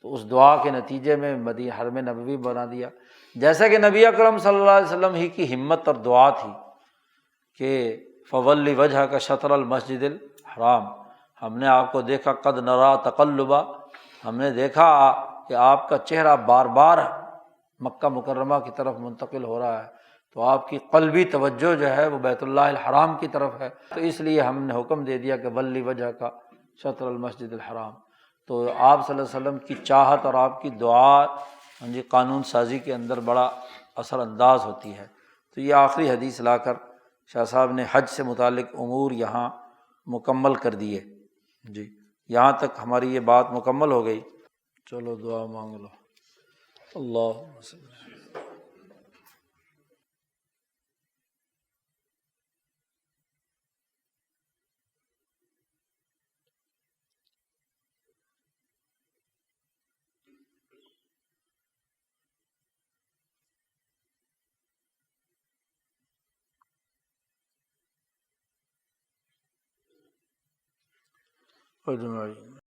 تو اس دعا کے نتیجے میں مدینہ حرم نبوی بنا دیا۔ جیسا کہ نبی اکرم صلی اللہ علیہ وسلم ہی کی ہمت اور دعا تھی کہ فولی وجہ کا شطر المسجد الحرام، ہم نے آپ کو دیکھا، قد نرا تقلبا، ہم نے دیکھا کہ آپ کا چہرہ بار بار مکہ مکرمہ کی طرف منتقل ہو رہا ہے، تو آپ کی قلبی توجہ جو ہے وہ بیت اللہ الحرام کی طرف ہے، تو اس لیے ہم نے حکم دے دیا کہ ولی وجہ کا شطر المسجد الحرام۔ تو آپ صلی اللہ علیہ وسلم کی چاہت اور آپ کی دعا جی قانون سازی کے اندر بڑا اثر انداز ہوتی ہے۔ تو یہ آخری حدیث لا کر شاہ صاحب نے حج سے متعلق امور یہاں مکمل کر دیے۔ جی یہاں تک ہماری یہ بات مکمل ہو گئی۔ چلو دعا مانگ لو۔ اللہ اجمعین۔